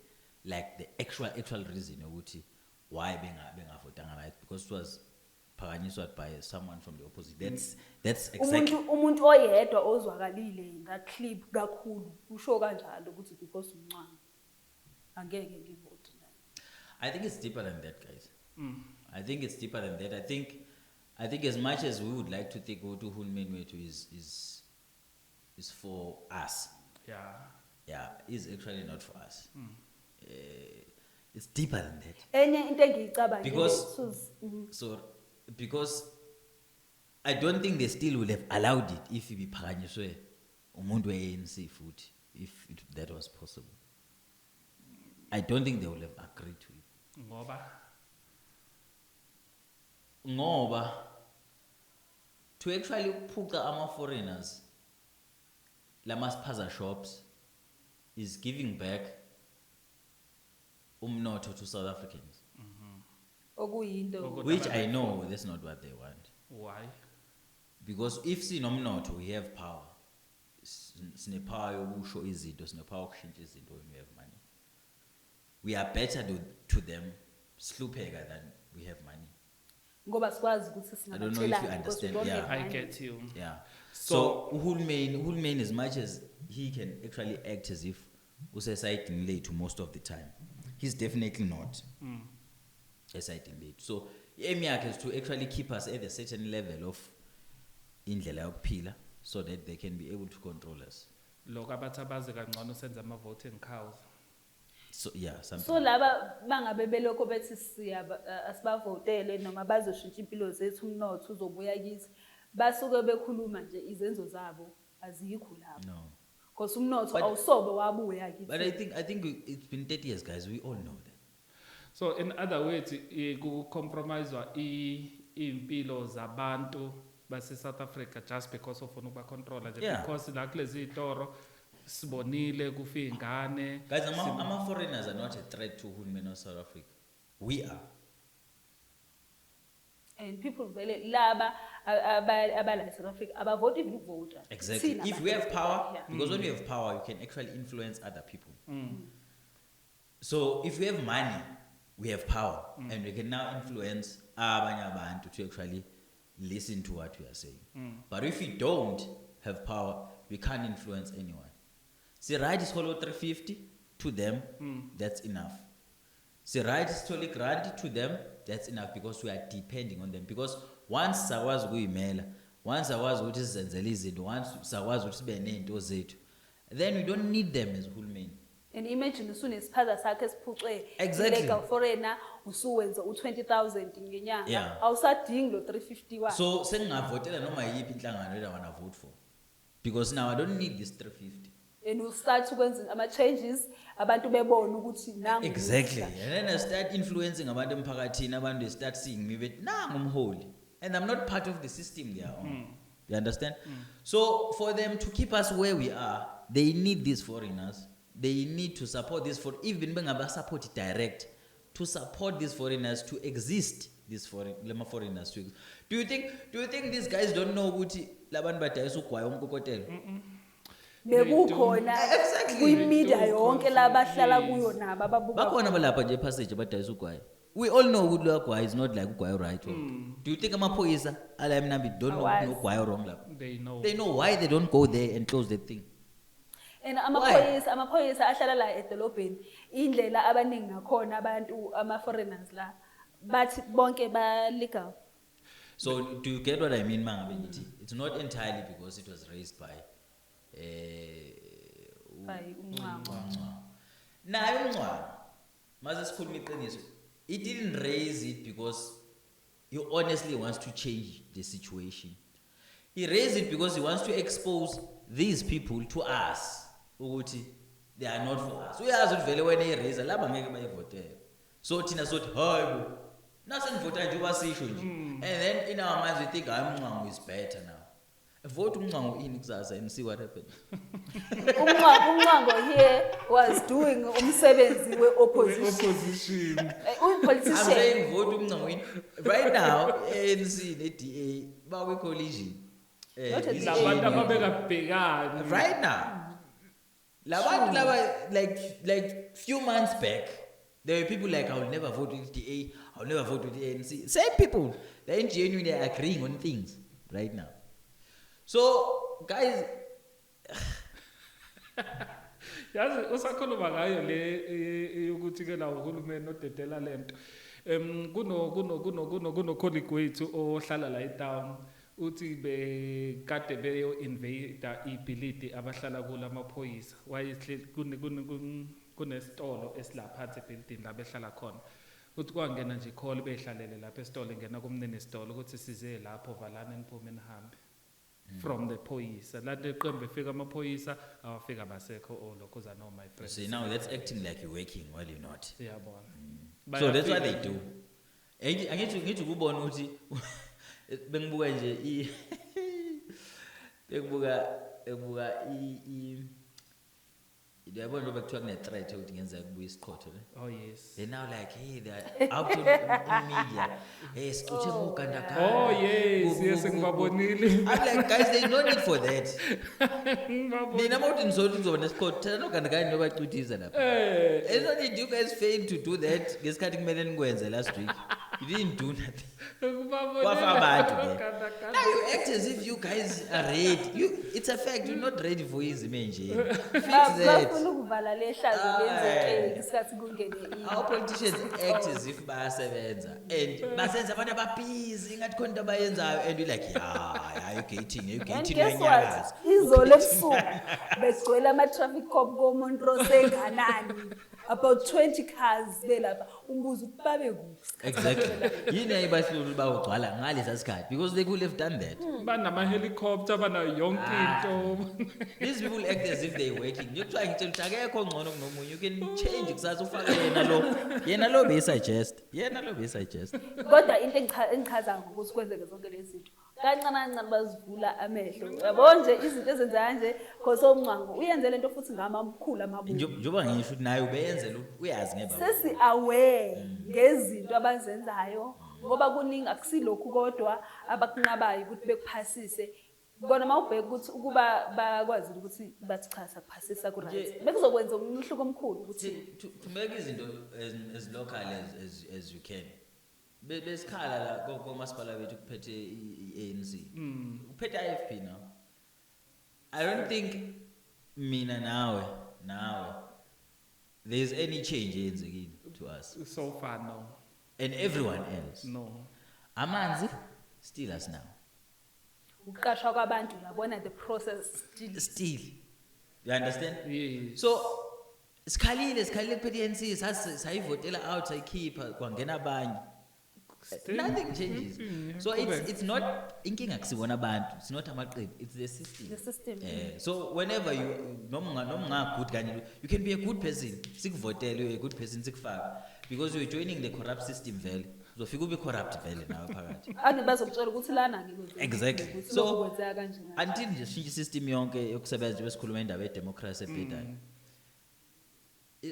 actual reason ukuthi why bengavotanga right, because it was phakanyiswa by someone from the opposite. That's exactly umuntu oyedwa ozwakalile that clip kakhulu usho kanjalo ukuthi because uMncango angeke ngivote naye. I think it's deeper than that, guys. I think it's deeper than that. I think as much as we would like to think Utu Hulmeni is for us. Yeah, is actually not for us. It's deeper than that. Enye into engiyicabangile Because- Suze, So, because I don't think they still would have allowed it if ibiphakanyiswe umuntu we-ANC futhi, if that was possible. I don't think they would have agreed to it. Ngoba to actually phuca ama-foreigners lama-spaza shops is giving back umnotho to South Africans, okuyinto which I know that's not what they want. Why? Because if sinomnotho, we have power. Sine-power yokusho izinto, sine-power yokushintsha izinto when we have money. We are better to them slupheka than we have money. ngoba sikwazi ukuthi I don't know if you singabatshelana because we understand, don't yeah. have I money. get you. Yeah. So Uhulumeni, as much as he can actually act as if usesayidini lethu most of the time, he's definitely not esayidini lethu. So aim yakhe is to actually keep us at a certain level of indlela yokuphila so that they can be able to control us. Lokho abathi abazi kangcono senza ama-voting cows. So yeah, something. So laba bangabe belokho bethi asibavotele noma bazoshintsha impilo zethu umnotho uzobuya kithi basuke bekhuluma nje izenzo zabo azikho lapho No. because umnotho But- awusobe wabuya kithi. But I think it's been 30 years, guys. We all know that. So in other words, ku-compromise-wa iy'mpilo zabantu base-South Africa just because of ukuba-controla nje. Yeah. Because la kulezi y'toro sibonile kufa iy'ngane. Guys, our foreigners are not a threat to Uhulumeni of South Africa. We are. And people vele laba abala South Africa abavoti even ukuvota. Exactly. Thina If we have bantu. power, Yeah. because when we have power, you can actually influence other people. So if we have money, we have power, and we can now influence abanye abantu to actually listen to what we are saying. But if we don't have power, we can't influence anyone. See, right is hollow 350 to them, that's enough. See, right is totally grant to them, that's enough because we are depending on them. Because once sakwazi ukuyimela, once sakwazi ukuthi sizenzele izinto, once sakwazi ukuthi sibe nento zethu, then we don't need them as uhulumeni. And imagine usunesiphaza sakhe esiphucwe Exactly. legal foreigner usuwenza u20,000 ngenyanga Yeah. awusadingi lo 351. So sengingavotela noma yiphi inhlangano that I wanna vote for. Because now I don't need this 350. And you start ukwenza ama changes abantu bebona ukuthi nangu Exactly. And then I start influencing abantu emphakathini, abantu they start seeing me but nangu umholi. And I'm not part of the system they are on. You understand? So for them to keep us where we are, they need these foreigners. They need to support this for even bengaba support direct to support these foreigners to exist. These foreigners to exist. Do you think these guys don't know ukuthi labantu badayisa ugwayi umkokotelo? bekukhona Exactly. kwi-media They do yonke labahlala conflict, kuyo nabo ababuka Bakhona balapha nje passage badayisa ugwayi. We all know ukuthi lo gwayi is not like ugwayi right. Do you think amaphoyisa ala emnambi don't know Awazi. no gwayi wrong lapha? They know. They know why they don't go there and close the thing. and amaphoyisa ahlala la edolobheni indlela abaningi ngakhona abantu ama-foreigners la bathi bonke ba-legal. So do you get what I mean, Mangabe ngithi? It's not entirely because it was raised by By uMncamo. Naye uMncamo, mase sikhuluma iqiniso, he didn't raise it because he honestly wants to change the situation. He raised it because he wants to expose these people to us ukuthi they are not for us. Uyazi ukuthi vele wena iraise laba ngeke bayivotele. So thina sothi hayibo nasenivota nje ubasisho nje. And then in our minds we think hayi uMncamo is better now. Vote uMncamo in kusasa and see what happens. uMncamo here was doing umsebenzi we-opposition. Opposition. I'm Uyi-politician. saying vote uMncamo in. Right now ANC ne-DA bakwi-collision. Not a Labantu ababekabhekani. Right now, labantu laba like few months back, there were people like I will never vote with DA, I will never vote with the ANC. Same people, they're genuinely agreeing on things right now. So guys, Yazi usakhuluma ngayo le yokuthi ke la uhulumeni odedela lento. Kuno colleague wethu ohlala la eTown uthi bekade beyo invade ibhilidi abahlala kula amaphoyisa. Kunesitolo esilapha ebuilding la behlala khona. Uthi kwangena nje call behlalele lapha esitolo ngena kumnene isitolo ukuthi size lapho valana niphume nihambe. From the phoyisa la leqembe efika amaphoyisa awafika basekho lokhoza no my friends. See, now that's acting like you're working while you're not. Siyabona. So that's what they do. Angithi kubona ukuthi bengibuka nje bengibuka yabona ngoba kuthiwa kune threat ukuthi ngenzeka kubuya isiqhotho le. Oh yes. They now like, hey, they are out in media. Hey, sicuthe kuganda. Oh yes, ngibabonile. I'm like, guys, there's no need for that. Mina mawuthi nizoba nesiqhotho, thina noganda noba cuthiza lapha. There's no need. You guys failed to do that ngesikhathi kumele nikwenze last week. You didn't do nothing. Now you act as if you guys are ready. It's a fact, you're not ready for his image. Fix that. Ukuvala lehlazo lenzeke isikhathi kungene Our politicians act as if bayasebenza and basenza abantu ababhizi ngathi khona into abayenzayo and you're like, yeah, you're gating wenyakazi. Izolo ebusuku begcwele ama-traffic cop koMontrose enganani. About 20 cars belapha umbuzo babe kuphi. Exactly. Yini ayibahlulu bawugcwala ngalesa sikhathi because they could have done that. Banama helicopter bana yonke into. These people act as if they're working. You try ngitshela ukuthi akekho ngcono kunomunye. You can change kusasa ufake yena lo besuggest. Kodwa into engichaza ukuthi kwenzeke zonke lezi zinto. Kancane bazivula amehlo. Yabo nje izinto ezenza kanje khosomncango uyenze lento futhi ngamamkhulu amabuku. Njoba ngisho ukuthi naye ubeyenzela uyazi ngeba. Sesi aware ngezinto abazenzayo ngoba kuningi akusilokhu kodwa abakunabayo ukuthi bekuphasise. Bona mawubheka ukuthi ukuba bakwazi ukuthi bathi cha sakuphasisa ku right. Bekuzokwenza umhluko omkhulu ukuthi to make izinto as local as you can. Besikhala la komasipala bethu kuphethe iANC. Kuphethe IFP now. I don't think mina nawe there's any change eyenzekile to us. So far no. And everyone else. No. Amanzi still us now. Uqashwa kwabantu yabona the process Still. You understand? Yes. So sikhalile kuphethe iANC sayivotela out sayikhipha kwangena abanye. Nothing changes. So it's not inkinga kusibona abantu. It's not amaqembu. It's the system. The system. So whenever you noma good kanye you can be a good person. Sikuvotela you're a good person sikufaka because you're joining the corrupt system vele. Uzofika ube corrupt vele nawe phakathi. Ande bazokutshela ukuthi lana ngikwenza. Exactly. So until nje shintshe system yonke yokusebenza besikhuluma indaba yedemocracy ebhedayo.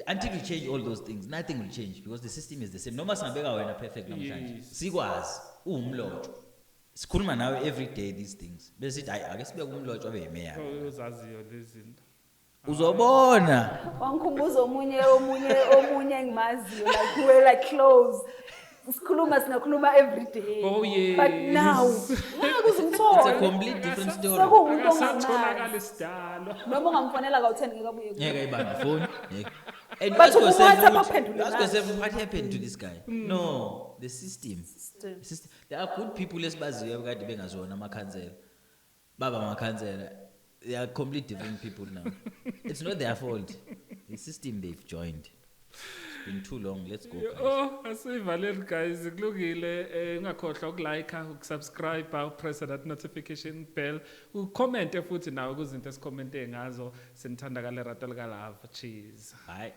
Until you change all those things, nothing will change because the system is the same. Noma singabeka wena perfect namhlanje. Sikwazi umlotsho. Sikhuluma nawe every day these things. Bese sithi ake sibeke umlotsho abe yimeya. Uzaziyo lezi zinto. Uzobona. Wangikhumbuza omunye engimaziyo like we like close. Sikhuluma singakhuluma every day. Oh yeah. But now, it's a complete different story. Akasatholakala isidalo. Noma ungamfonela ka10 ngekabuye. Ngeke ibanga phone. And But what happened to this guy? No, the system. There are good people esibaziyo ekade bengazona amakhansela. Baba amakhansela. They are completely different people now. It's not their fault. The system they've joined. It's been too long. Let's go. Oh, asivaleli guys. Kulungile ungakhohlwa ukulike, ukusubscribe, upress that notification bell, ucomment futhi nawe kuzinto esicommente ngazo. Sinithanda kale ratal kalava. Cheers. Bye.